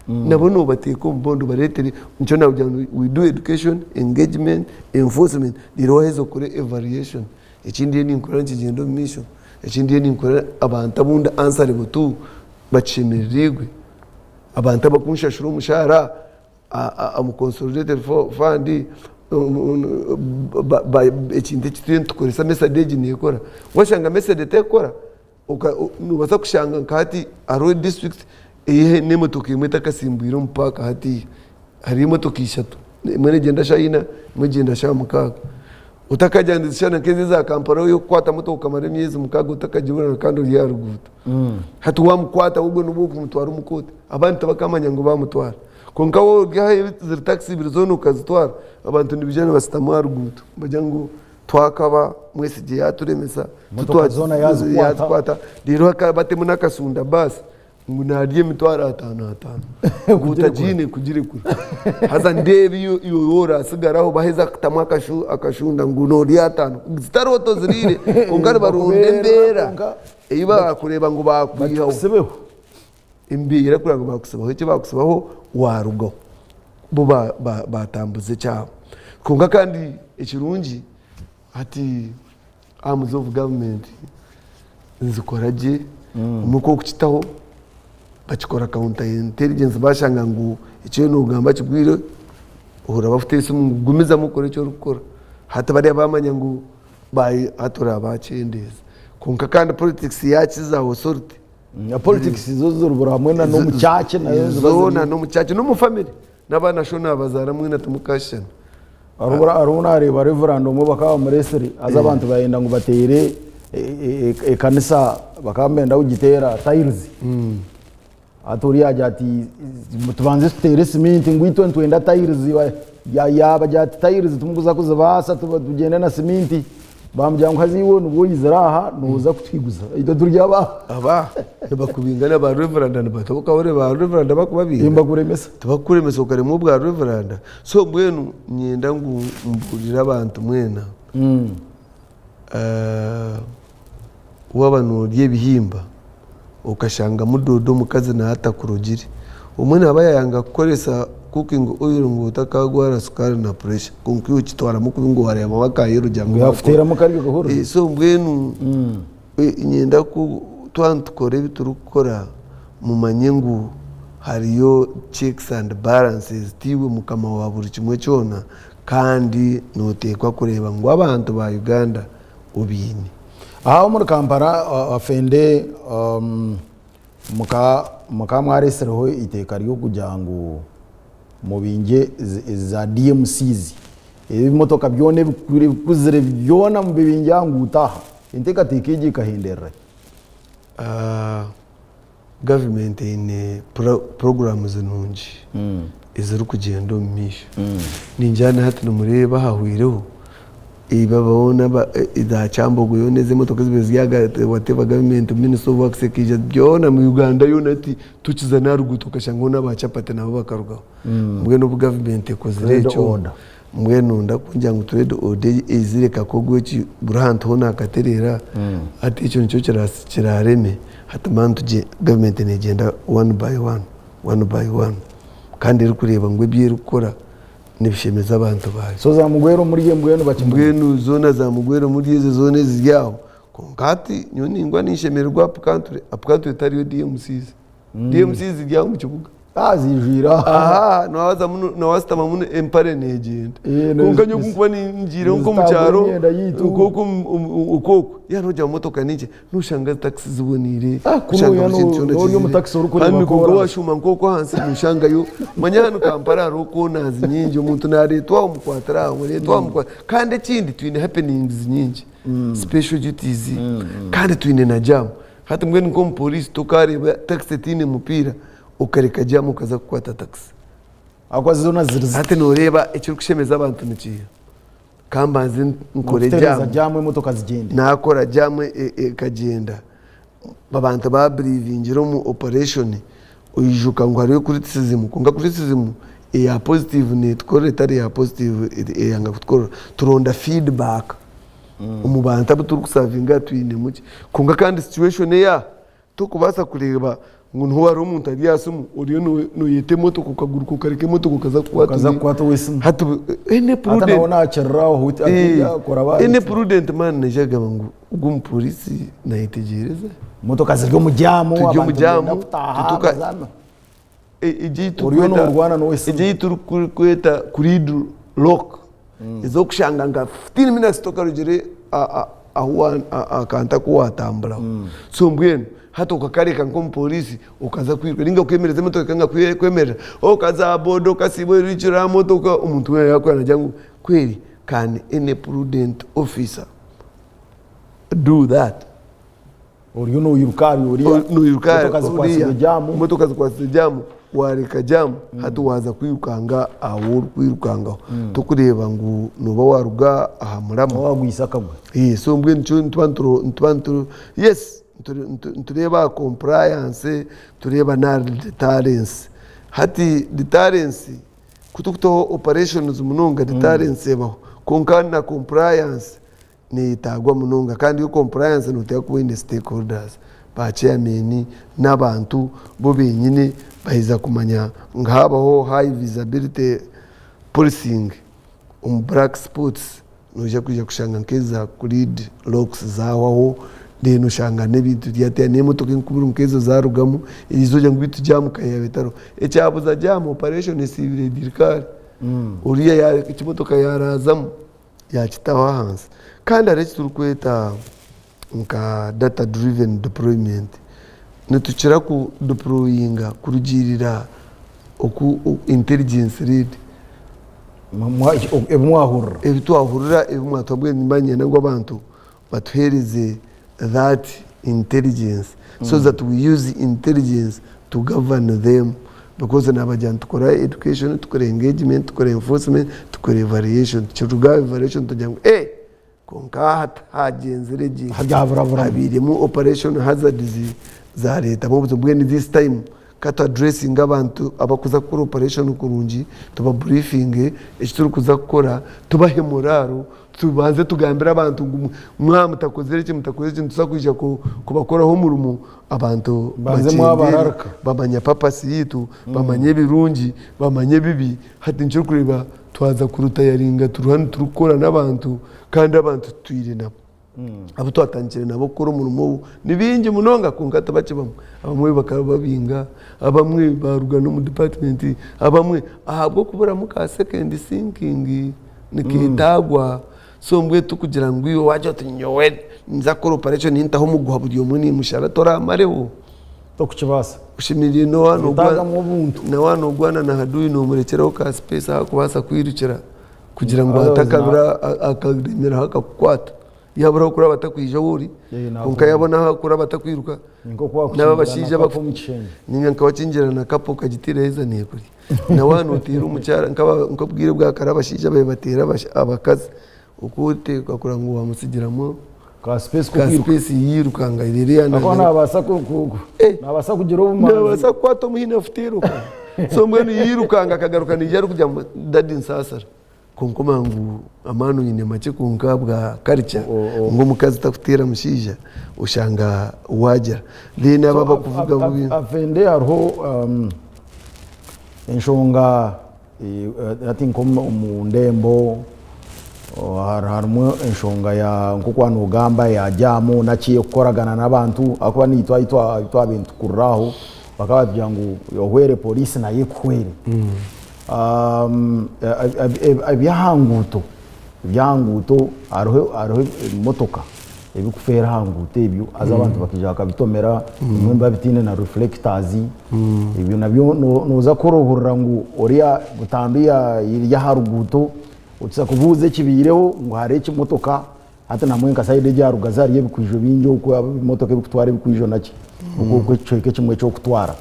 nabo no bateko mbondo baretere nicyo nakujya ngo we do education engagement enforcement dirohezo kure evaluation ikindi ni nkora nkigendo mission ikindi ni nkora abantu abunda answerable tu bacemererwe abantu abakunshashura umushahara amu consolidated fund ekindi kitwe tukoresa message nekora washanga message tekora nubaza kushanga nkati aro district ihe nemotoka imwe takasimbwira mpaka hati hari imotoka ishatu imwe genda shayina imwe genda shamukaga utakajyandishana kezi za Kampala yo kwata moto kamare myezi mukaga utakajibura kandi uri yaruguta hati wamukwata ubwo nubuku mutwara umukote abantu bakamanya ngo bamutwara konka wo gahe zir taxi bizono ukazitwara abantu ndibijana basitamu haruguta bajya ngo twakaba mwese gihe yaturemesa tutwazona yakwata rero batemu nakasunda basi ngo nariye mitwara 5 gutajine kugire kure haza ndebi yo yora sigaraho baheza kutamwa akashunda ngo nori 5 zitaroto zirire ungari barunde mbera iba kureba ngo bakwihaho imbira kuranga bakusabaho icyo bakusabaho warugo bo batambuze cyabo kunga kandi ikirungi ati arms of government nzikoraje umuko kukitaho bakikora counter intelligence bashanga ngo icyo nugamba kibwire uhora bafite isumu gumiza mukore cyo rukora hata bari abamanya ngo bayi atora abacendeza kunka kandi politics yakiza authority ya politics zo rubura hamwe na no mucyace nayo zona no mucyace no mu family nabana shona bazara mwina tumukashana aruna areba reverendum bakaba muri eseri aza abantu bayenda ngo batere kanisa bakamenda ugitera tiles atori ajya ati tubanze tutere cement ngwito ntwenda tiles ya bajya tiles tumuguza kuzabasa tugenda na cement bamujyango haziwo nubo yizaraha nuza kutwiguza ito turya aba bakubingana ba reverend batoka ore ba reverend bakubabira imba kuremesa tubakuremesa ukare mu bwa reverend so mwenu nyenda ngo mburira abantu mwena wabanu ryebihimba ukashanga mudodo mukazi na hata kurugiri umwe aba yanga gukoresa cooking oil ngo utakagwara sukari na pressure konkiyo kitwara mu kubingo wareba bakayero jango yafutera mu kari gahoro so mbwenu nyenda ku twantukore biturukora mu manyengu hariyo checks and balances tiwe mukama wa buri kimwe cyona kandi notekwa kureba ngo abantu ba Uganda ubini aho muri Kampala afende muka mwaresereho iteka ryo kujya ngo mu binge za DMCs ibimotoka byone kuzire byona mu binge ngutaha inteka tekije kahindera government in programs nunji izuru kugendo misho ninjana hati no mureba hahwireho ibabona iza cyambogo yoneze motoka zibeziyaga whatever government minister of works kije byona mu Uganda yonati tukiza naruguto kashango n'abacapate nabo bakarugaho mbwe no government kozirecho mbwe nunda kunja ngo trade ode izireka kogweki burahantu hona akaterera ati icyo nicyo kirareme hatamantu je government negenda one by one kandi iri kureba ngo ibye rukora nibishemeza abantu bayo so za mugwero muri yembweno bakimugweno zona za mugwero muri izo zone ziryaho konkati nyoni ngwa nishemerwa apkantu tariyo DMCs ziryaho mu kibuga azijira nawaza nawastama muno empare negenda konkanyo kuba ninjire nko mu cyaro ukoko yanoja motoka nije nushanga taxi zibonire kushanga no mu taxi uri kuri makora washuma nkoko hansi nushanga yo manyano Kampala roko nazi nyingi umuntu naretwa umukwatara muretwa umukwatara kandi kindi twine happenings nyingi special duties kandi twine na jam hata mwene nko police tokareba taxi tine mupira ukareka jamu kaza kukwata taxi akwazi zona ziri hati noreba icyo kushemeza abantu nikiye kambanze nkore jamu imotoka zigende nakora jamu kagenda babantu ba brivingiro mu operation uyijuka ngo hariyo criticism kunga criticism iya positive ni tukore tari ya positive yanga kutkora turonda feedback mu bantu abo turi kusavinga twine muki kunga kandi situation ya tukubasa kureba ngo ntuwari umuntu ari yasumu uriyo no yete moto kukaguru kukareke moto kukaza kwata wese hatu ene prudent hata naona acheraho huti akija koraba ene prudent man nejaga ngo ugum polisi na itegereza moto kazi ryo mujyamo tujyo mujyamo tutuka ijitu uriyo no rwana no wese ijitu kweta kurid lock izo kushanga nga 15 minutes tokarugere ahuwa akanta kuwatambula so mbwenu hata ukakareka nko polisi ukaza kwiruka ninga ukwemereza moto kanga kwemerera okaza bodo kasibo richira moto ka umuntu we yakwa najangu kweli can any prudent officer do that uriyo no yirukari moto kazi kwa jamu wareka jamu hata waza kwirukanga awo kwirukanga tukureba ngo noba waruga ahamuramo wagwisakagwe so mbwenu cyo ntwantro yes tureba compliance tureba na deterrence hati deterrence kutukuto operations munonga deterrence baho konkana na compliance ni tagwa munonga kandi yo compliance no tyakuwe ni stakeholders ba chairman n'abantu bo benyine bahiza kumanya ngabaho high visibility policing black spots noja kuja kushanga nkeza kurid locks zawaho deno shanga nebintu byate nemotoka inkubura mkezo zarugamo izoja ngbitu jamu kaya betaro echabuza jamu operation civil dirikari uriya ya kimotoka yarazamo yakitawa hansi kandi aretse turukweta nka data driven deployment netukira ku deployinga kurugirira oku intelligence read ebitwahurira ebimwatobwe nimbanye nangwa abantu batuhereze that intelligence so that we use intelligence to govern them because nabajan tukora education tukora engagement tukora enforcement tukora evaluation churuga evaluation tujangu konka hagenzere ji habirimo operation hazards za leta mu buzubwe ni this time kata addressing abantu abakuza kuri operation kurungi tuba briefing ekituru kuza gukora tubahe moraro tubanze tugambira abantu mutakozere ki tusakwija kubakoraho murumo abantu banze mwabararka babanya papasi yitu bamanye birungi bamanye bibi hati ncyo kureba twaza kuruta yaringa turuhani turukora n'abantu kandi abantu twire nabo abo twatangire nabo kora murumo nibingi munonga kunkata bace bamwe bakaba babinga abamwe baruga no mu department abamwe ahabwo kubura muka second thinking nikitagwa so mbwe tukugira ngo iyo waje tunyowe nza kora operation intaho mu guhaburiyo muni mushara tora mareho tokukibasa ushimiriye no wano gwana na hadui no murekeraho ka space hakubasa kwirukira kugira ngo atakabira akademera hakakwata yabura kuri abatakwije wuri kunka yabona hakura batakwiruka n'abashije bafumuchenye ninga nkabacingira na kapo kagitira hezaniye kuri na wano utira umucyara nkabwire bwa karabashije baye batera abakazi ukute kakura ngo wamusigiramo ka space yirukanga irere ako nabasa kugira ubumana nabasa kwato muhina futero so mbene yirukanga akagaruka nijya kujya dadi nsasara konkoma ngo amano nyine make kunkabwa karicha ngo mukazi takutera mushija ushanga wajera dene ababa kuvuga bubi avende hariho enshonga ati nkomo umundembo harimo enshonga ya nkukwana ugamba yajyamo nakiye gukoragana n'abantu akuba nitwa bintu kurraho bakaba bya ngo yohwere polisi naye kwere ibyahanguto hariho imotoka ebikufera hanguto ebyo aza abantu bakija bakabitomera mwemba bitine na reflectors ibyo nabyo noza korohorera ngo oriya butambiya irya haruguto utsa kuvuze kibireho ngo hareke imotoka hata namwe nkasayide rya rugazari yebikwijo binjo uko imotoka bikutwara bikwijo naki ubwo cyo kimwe cyo kutwara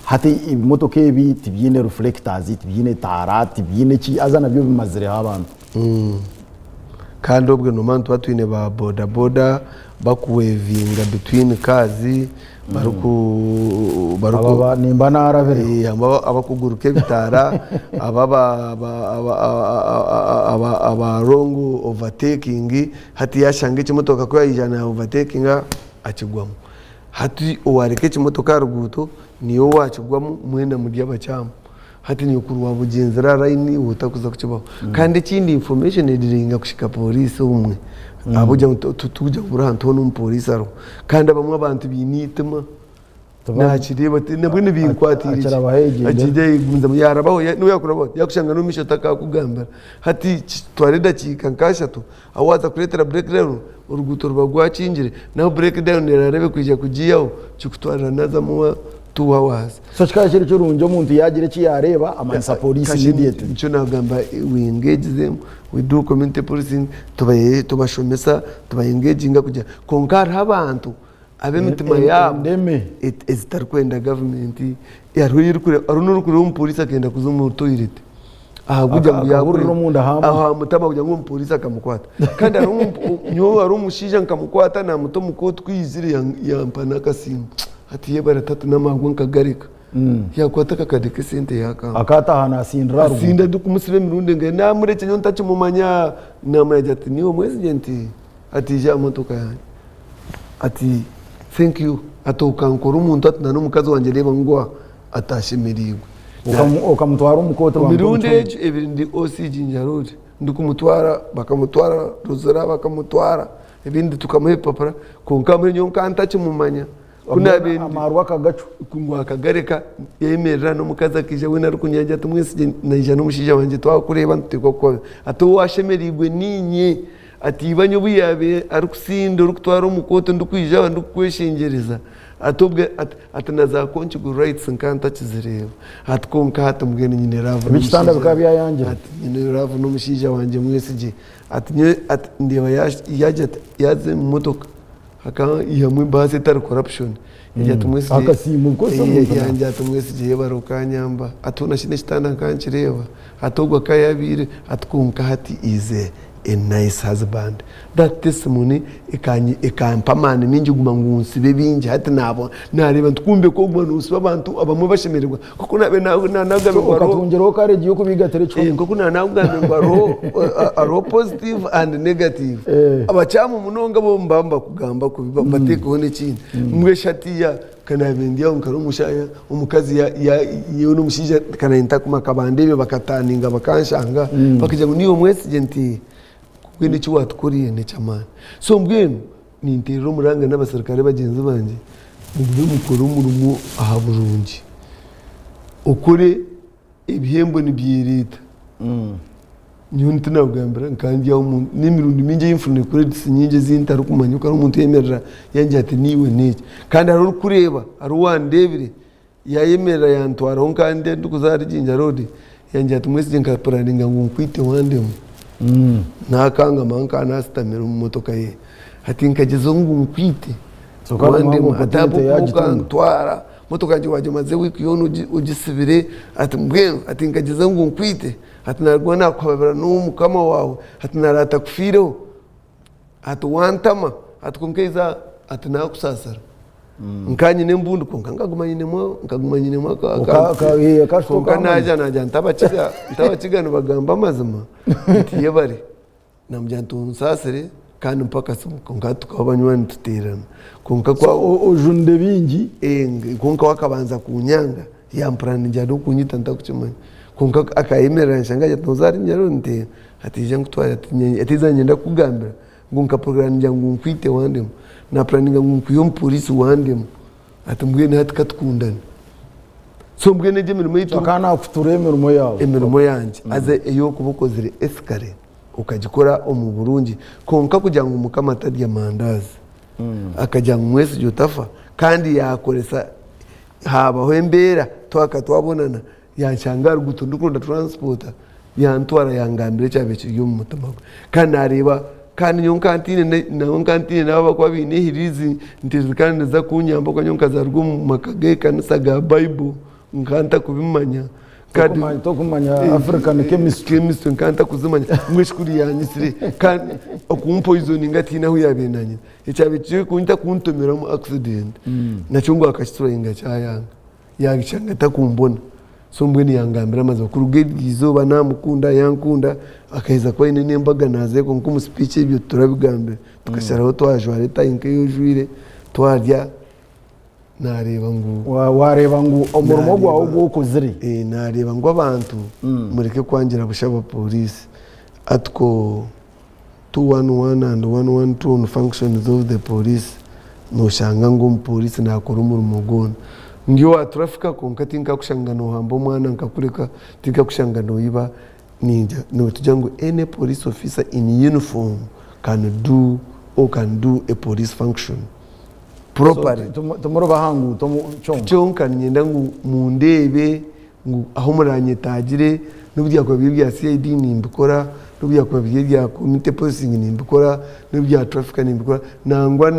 hati imotoka ebi tibyine reflectors tibyine tara tibyine ki azana byo bimazire abantu kandi obwe no man twatwine ba boda boda bakuwevinga between kazi baruku nimba narabere abakuguruke bitara aba wrong overtaking hati yashange kimotoka ko yijana overtaking akigwamo hati owareke kimotoka ruguto niyo wakigwamo mwenda muri abacyamo hati ni kurwa bugenzera line utakuza kukibaho kandi ikindi information ediringa kushika police umwe abujya tujya kuranto n'umupolisi aro kandi abamwe abantu binitema nakireba nabwo nibinkwatira akijye gunza yarabaho no yakurabo yakushanga no misho takakugamba hati twareda kika nkashatu awaza kuretera break down uruguto rwagwakingire naho break down yararebe kujya kugiyaho cyukutwara naza mu 2 hours so chikashiri cyurunje umuntu yagire ki yareba amanisa police immediately cyo nagamba we engage them, we do community policing tubashomesa tubaengaginga kujya konkara abantu abemitima yabo ezitari kwenda government yaruyirukure arunurukure umupolisi akenda kuzumu toilet ahagujya ngo yakure aha mutama kujya ngo umupolisi akamukwata kandi ari umushija nkamukwata na muto muko twizire yampana kasimu hati yebara tatu namagwa nkagarika yakwata kakadeke sente yaka akata hana sindra asinda dukumusibe mirunde nge namureke nyo ntachi mumanya namureke ati niwo mwezi genti ati ja motoka yanjye ati thank you atokankora umuntu ati n'umukazi wanje reba ngwa atashimiriwe ukamutwara umukoto wa mirunde ebiri ndi OC Jinjarode ndikumutwara bakamutwara Ruzara bakamutwara ebindi tukamuhe papara konkamure nyo nkantachi mumanya kuna bindi amarwa kagacu kungwa kagareka yemerera no mukaza kije we narukunyanja ati mwese naija no mushija wanje twakureba ntiko ko ato washemerigwe ninye ati banyo buyabe arukusinda urukutwara umukoto ndukwija ndukweshengereza atobwe atanaza konchi go rights nkanta kizireba atkonka hatamugene nyine ravu bicitanda bikabya yanje ati nyine ravu no mushija wanje mwese je ati ndiba yaje motoka aka yamwe base tar corruption yatumwese akasimu kosa yanje atumwese je barokanyamba atuna shine shitanda kancireba atogwa kayabire atkunka hati ize a nice husband that testimony ikampamana minji guma ngunsi bebinje hati nabo nareba ntukumbe ko guma nusi abantu abamwe bashemererwa kuko nabe nagabe kwa katungero kare giyo kubigatere cyo kuko nanagambe aro positive and negative abacamu munonga bo mbamba kugamba kubiba bateko ne kintu mwe shatiya kana bendiya unkaro mushaya umukazi yo n'umushija kana intakuma kabandebe bakataninga bakanshanga bakija ngo niyo mwese genti kwende cyo watukuriye ne chamana so mbwenu ni intero muranga n'abasirikare bagenzi banje mugwe mukoro umurumo aha Burundi ukore ibihembo ni byirita nyunti nabwambira kandi yaho umuntu n'imirundi minje y'imfune kuri sinyinje zintari kumanyuka n'umuntu yemerera yanje ati niwe niki kandi ari kureba ari wandebire yayemerera yantwara kandi ndukuzari Jinjarode yanje ati mwese nkapuraninga ngo nkwite wandemo nakanga manka nastamira mu motoka ye ati nkagezo ngo nkwite wandemo atabu kantwara motoka yanje waje maze wiki yono ugisibire ati mbwe ati nkagezo ngo nkwite ati narwana kwabera n'umukama wawe ati narata kufiro ati wantama ati konkeza ati nakusasara nkanye nembundu konkangaguma nyinemo naja ntabakiga bagamba amazima ntiye bari namujyantu nsasire kandi mpaka konka tukabanywani tuterana konka kwa ujunde bingi konka wakabanza kunyanga yampurana njyado kunyita ntakukimanya konka akayemerera nshangaje tuzari nyaronte atije ngutwara atizanye ndakugambira ngo nkaprogram njyangu nkwite wandemo na planninga nkuyo police wandemo atumbwene hatukatukundana so mbwene je mirimo yitu akana kutureme rumo yawe emirimo yanje aze eyo kubukozire eskare ukagikora mu Burundi konka kujya ngo mukama atarya mandazi akajya mwese jotafa kandi yakoresa habaho embera twabonana yanshangara gutundukunda transporter yantwara yangambire cyabe cyo mu mutamako kandi areba kandi nyonkantine nabo kwabinehirizi ndizi kandi za kunyamba kwa nyonka za rwo makage kanisa ga Bible nkanta kubimanya tokumanya African chemistry nkanta kuzimanya mweshikuri yanyisire kandi okumpoisoninga tina huyabenanye ecyabikiye kunta kuntomera mu accident nacho ngo akashitsura inga cyayanga yagishanga takumbona so mbweni yangambira maze kurugegizo banamukunda yankunda akaiza kwa ine nembaga naze ko nkumu speech ibyo turabigambe tukasharaho twajwa leta inke yojwire twarya nareba ngo wareba ngo umurumo gwawo gwokozire nareba ngo abantu mureke kwangira bushaba police atko 211 and 112 on functions of the police no shanga ngo police nakora umurumo gona ngiyo wa traffic konkati nkakushanga no hambo mwana nkakureka tikakushanga no iba ninja no tujango any police officer in uniform can do a police function properly tomoro bahangu chonka nyenda ngo mundebe ngo aho muranye tagire n'ubya kwa bibya CID nimbikora n'ubya kwa bibya community policing nimbikora n'ubya traffic nimbikora nangwa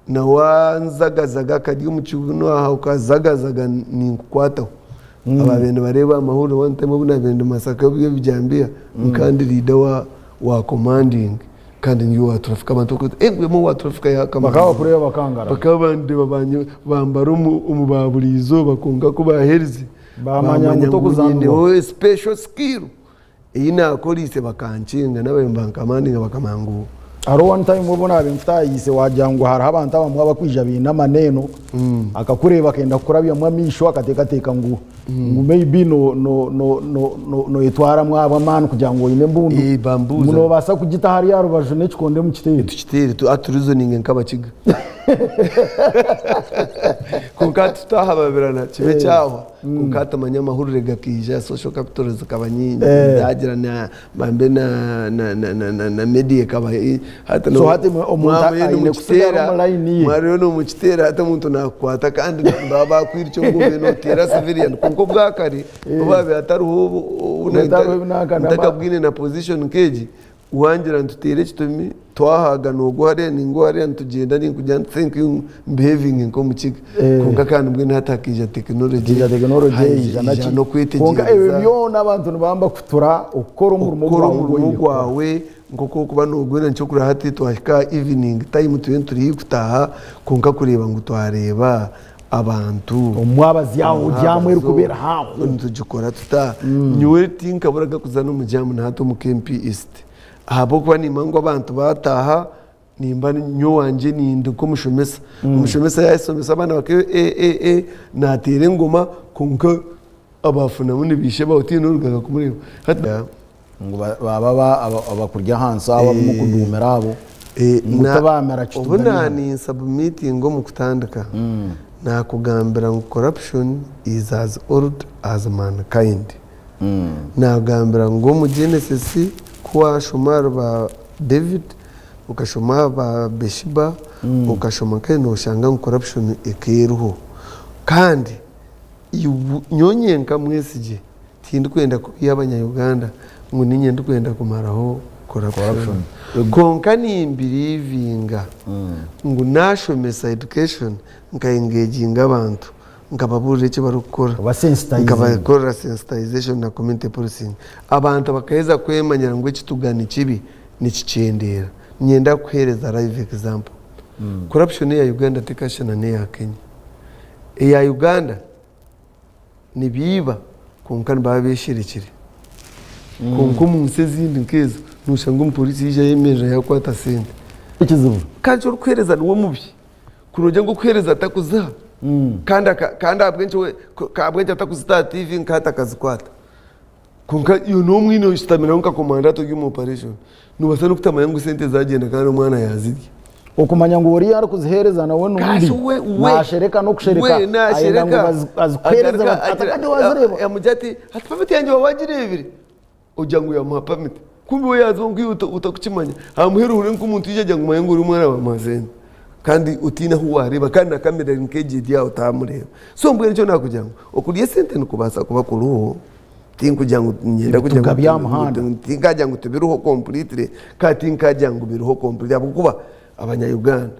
na wanzagazaga kadi mu kibuno aho kazagazaga ninkwataho ababende bareba amahoro wantemo bunabende masaka byo bijambia kandi leader wa commanding kandi niyo wa traffic abantu ko egwemo wa traffic yakama bakawa kureba bakangara bakabande babanye bambara umubaburizo bakunga ko bahereze bamanya muto kuzandwa special skill ina kolise bakancinga n'abayimba commanding bakamangu aro one time ubona abimfutayise wajangwa hari abantu abamwe bakwija bina maneno akakureba kenda kurabya mwamisho akatekateka ngo maybe no etwara mwaba manu kujango ine mbundu muno basa kugita hari yaro bajone kikonde mu kitere tu aturizoning nkabakiga kunkati tahababirana kibe cyaho kunkata amanyamahuru regakija social capital zikabanyinyi ndagira na bambe na media kaba hata no hati omuntu ayine kusigara online Mario no mu kitera hata muntu nakwata kandi baba kwiricyo ngo beno tera civilian kuko bwakari babe ataruho unakabwine na position keji uwangira ntutere kitumi twahaga no guhare ningware ntugenda ni kujya think you behaving nko mukiga konka kandi mbwe hatakije technology ija no kwitegereza konka ewe byo nabantu nibamba kutura ukora umurimo gwawe ngoko kuba no gwena cyo kuri hati twashika evening time turi kutaha konka kureba ngo twareba abantu umwabazi yawo jamwe rukubera hawo ntujukora tuta nywe tinka buraga kuzana umujamu na hato mu KMP East ahabo kwa ni mango abantu bataha nimba nyo wanje ni ndiko mushomesa yasomesa abana bake natere ngoma konka abafuna muri bishe bawutino rugaga kumureba hata ngo baba abakurya hansa aba mu kudumera abo mutabamera kitubona ubona ni submitting ngo mukutandika nakugambira ngo corruption is as old as mankind nagambira ngo mu Genesis kwa Shomar ba David ukashoma ba Beshiba ukashoma kandi ushanga ngo corruption ekeruho kandi nyonyenka mwesije tindi kwenda kubiyabanya Uganda ngo ninye ndikwenda kumaraho corruption konka ni believing ngo nashomesa education nkaengaging abantu nkababure cyo barukora nkabakora sensitization na community policing abantu bakaheza kwemanyira ngo kitugani kibi nikicendera nyenda kuhereza live example corruption ya Uganda tekashana ne ya Kenya ya Uganda nibiba konka babeshirikire konko munsezindi nkeza nushanga umupolisi ije yemeje yakwata sente ikizubu kandi cyo kwereza niwo mubi kuroje ngo kwereza atakuza kandi abwenje we kabwenje atakuzita TV nkata kazikwata konka iyo no mwino stamina nka komanda to y'umu operation nubasa no kutamanya ngo sente zagenda kandi umwana yazidi ukumanya ngo uri yari kuzihereza nawe n'undi nashereka no kushereka ayenda ngo azikwereza atakade wazireba yamujati atafite yanjye wawagirebire ujya ngo yamuha permit kumbe we yazo ngo utakukimanya amuheru uri nk'umuntu yijya ngo mayengo uri umwana wa mazeni kandi utina huwareba kandi na kamera nkeje dia utamureba so mbwe nicyo nakujya ngo okuriye sente nukubasa kuba kuruho tinkujya ngo nyenda kujya ngo tinkajya ngo tubiruho completely kati tinkajya ngo biruho completely abukuba abanya Uganda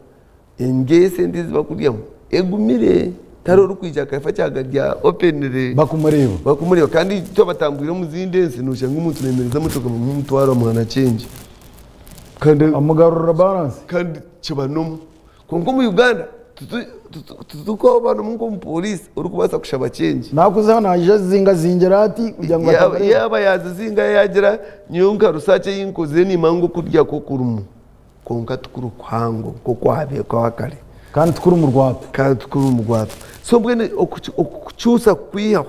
engese ndizi bakuriyamo egumire tari urukwijya kafa cyagarya openere bakumureba kandi cyo batambwira mu zindi ensi nusha nk'umuntu nemereza mutoka mu mutwaro mwana change kandi amugarura balance kandi kibanomo kongo mu Uganda tuko bano mu police uri kubasa kushaba change nakuze hano aje zinga zingerati kugira ngo yaba yazizinga yagira nyunga rusace yinkoze ni mango kurya ko kurumu konka tukuru kwango ko kwabe kwa kare kandi tukuru mu rwato so mbwene okucyusa kwiha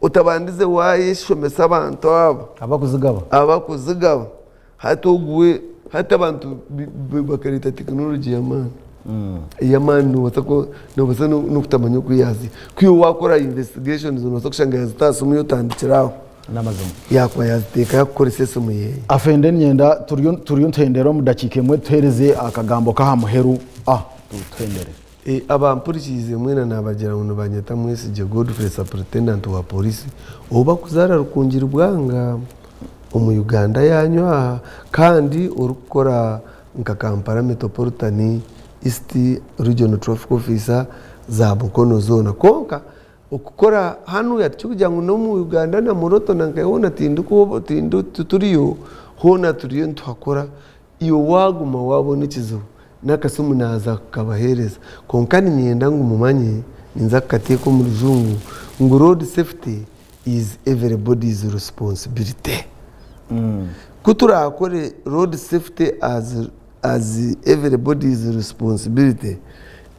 utabandize wayishomesa abantu abakuzigaba hatoguwe hata abantu bakarita technology ya mani nubatako nukutamanya kuyazi kwiyo wakora investigations unasa kushanga yazitasa umuyo tandikiraho n'amazina yakwa yaziteka yakora sese muye afende nyenda turiyo ntendero mu dakike mwe tuhereze akagambo kahamuheru tutendere abampurikize mwena nabagira ngo banyeta mwese je Godfrey superintendent wa police oba kuzara rukungira ubwanga mu Uganda yanywa kandi urukora nka Kampala Metropolitan East Regional Traffic Officer za Mukono zone konka ukukora hano yacyugira ngo no mu Uganda na Moroto nankayona tindu tuturiyo hona turiyo ntwakora iyo waguma wabona ikizo nakasumu naza kabahereza konkani myenda ngo mumanye ninza kateko mu ruzungu ngo road safety is everybody's responsibility kuturakore road safety as everybody's responsibility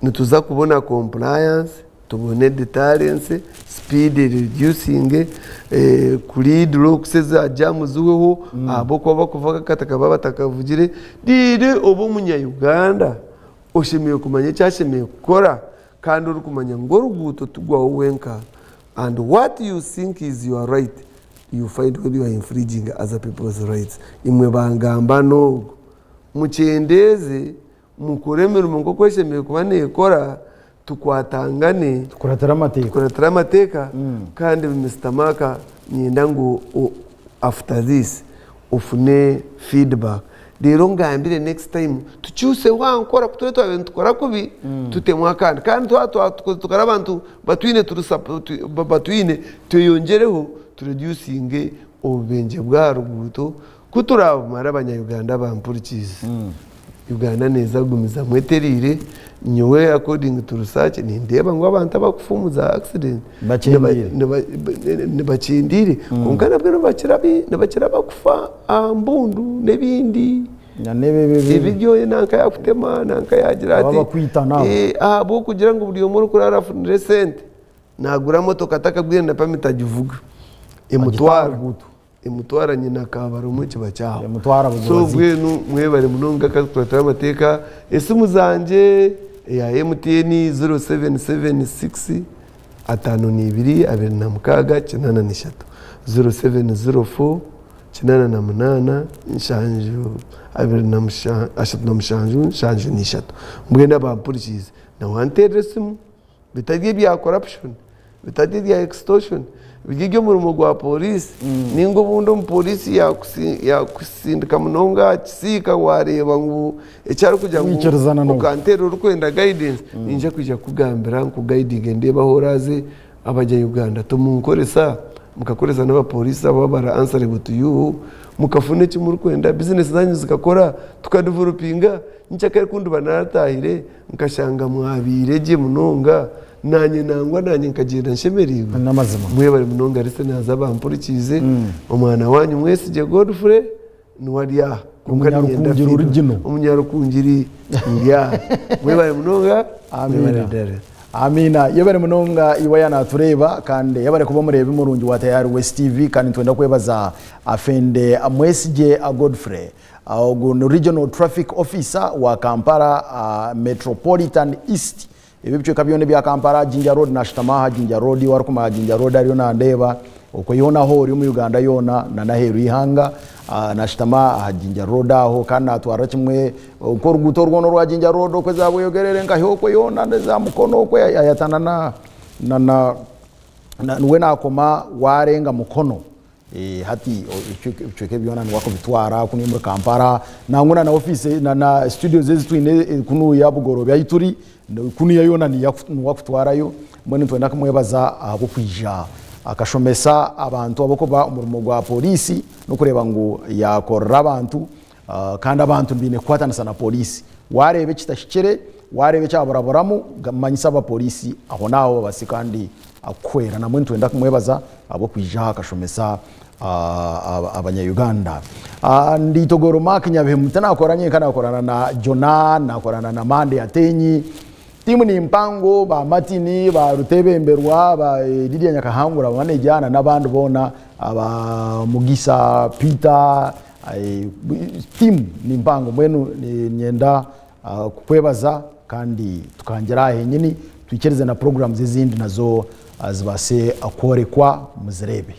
nituza kubona compliance tubone deterrence speed reducing kulead roxes ajamuzuweho aboko bakuvuga kataka babatakavugire dide obo munya Uganda oshimiye kumanya cyashimiye gukora kandi uri kumanya ngo ruguto tugwa wenka and what you think is your right you find when you are infringing other people's rights imwe bangamba no mucendeze mukuremera umuntu kweshimiye kubanekora tukwatangane tukuratara amateka kandi Mr. Maka nyenda ngo after this ufune feedback rero ngambire next time tucyuse wankora kutweto abantu tukora kubi tutemwa kandi tukara abantu batwine batwine tuyongereho tureducing obenje bwa ruguto kuturabumara abanya-Uganda bampurikize Uganda neza gumiza mweterire nyowe according to research ni ndeba ngo abantu abakufumuza accident nebakindire konkana bwe nabakira bakufa ambundu nebindi ibiryo nanka yakutema nanka yagira ati abo kugira ngo buri omoro kurara recent nagura moto kataka bwe na pamita givuga emutwara nyina kabaro mu kiba cyaho so bwenu mwebare munonga katwatara amateka esimu zanje ya MTN 0776 52 26 96 0704 98 nshanju nshanju nishatu mbwenda bampurikize na wanted simu bitagiye bya corruption bitagiye bya extortion bigiryo mu rumo rwa polisi ningo bundo mu polisi yakusindika munonga kisika wareba ngo ecyaro kujya ngo ukantero urukwenda guidance ninje kujya kugambira ngo guiding ndeba horaze abajya Uganda tumunkoresa mukakoreza n'abapolisi abo bara answerable to you mukafune ki mu rukwenda business zanyu zikakora tukadevelopinga ncyakare kundu banaratahire nkashanga mwabireje munonga nanye nangwa nanye nkagenda nshemererwa n'amazima mwe bari munonga rese naza bampurikize umwana wanyu mwese je Godfrey nuwariya umunyarukungiri ndya mwe bari munonga amina yabare munonga iwa yana tureba kandi yabare kuba murebe murungi wa Tayari West TV kandi twenda kwebaza afende amwesije a Godfrey ogun regional traffic officer wa Kampala Metropolitan East ibice kabyone bya Kampala Jinja Road na Shitamaha Jinja Road warukuma Jinja Road ariyo nandeba uko yona ho uri mu Uganda yona na naheru ihanga na Shitamaha Jinja Road aho kana atwara kimwe uko ruguto rwono rwa Jinja Road uko zabuyogerere ngaho uko yona ndeza mukono uko yayatana na we nakoma warenga mukono hati chweke byona ni wako bitwara kuni muri Kampala nanguna na office na studio zezi twine kunu ya Bugoro bya ituri kuni yayona ni wakutwarayo mwene twenda kumwebaza abo kwija akashomesa abantu abakoba umurimo gwa polisi no kureba ngo yakorra abantu kandi abantu mbine kwatana sana polisi warebe kitashikere warebe cyaburaboramu manyisa aba polisi aho naho basikandi akwera namwe twenda kumwebaza abo kwija akashomesa abanya-Uganda nditogoro makinyabe mutana akoranye kana akorana na Jona nakorana na Mande Atenyi timu ni mpango ba Matini ba Rutebemberwa ba Lidia Nyakahangura banejana n'abandi bona aba Mugisa Peter timu ni mpango mwenu nyenda kukwebaza kandi tukangera henyini twikereze na programs zizindi nazo azibase akorekwa muzirebe.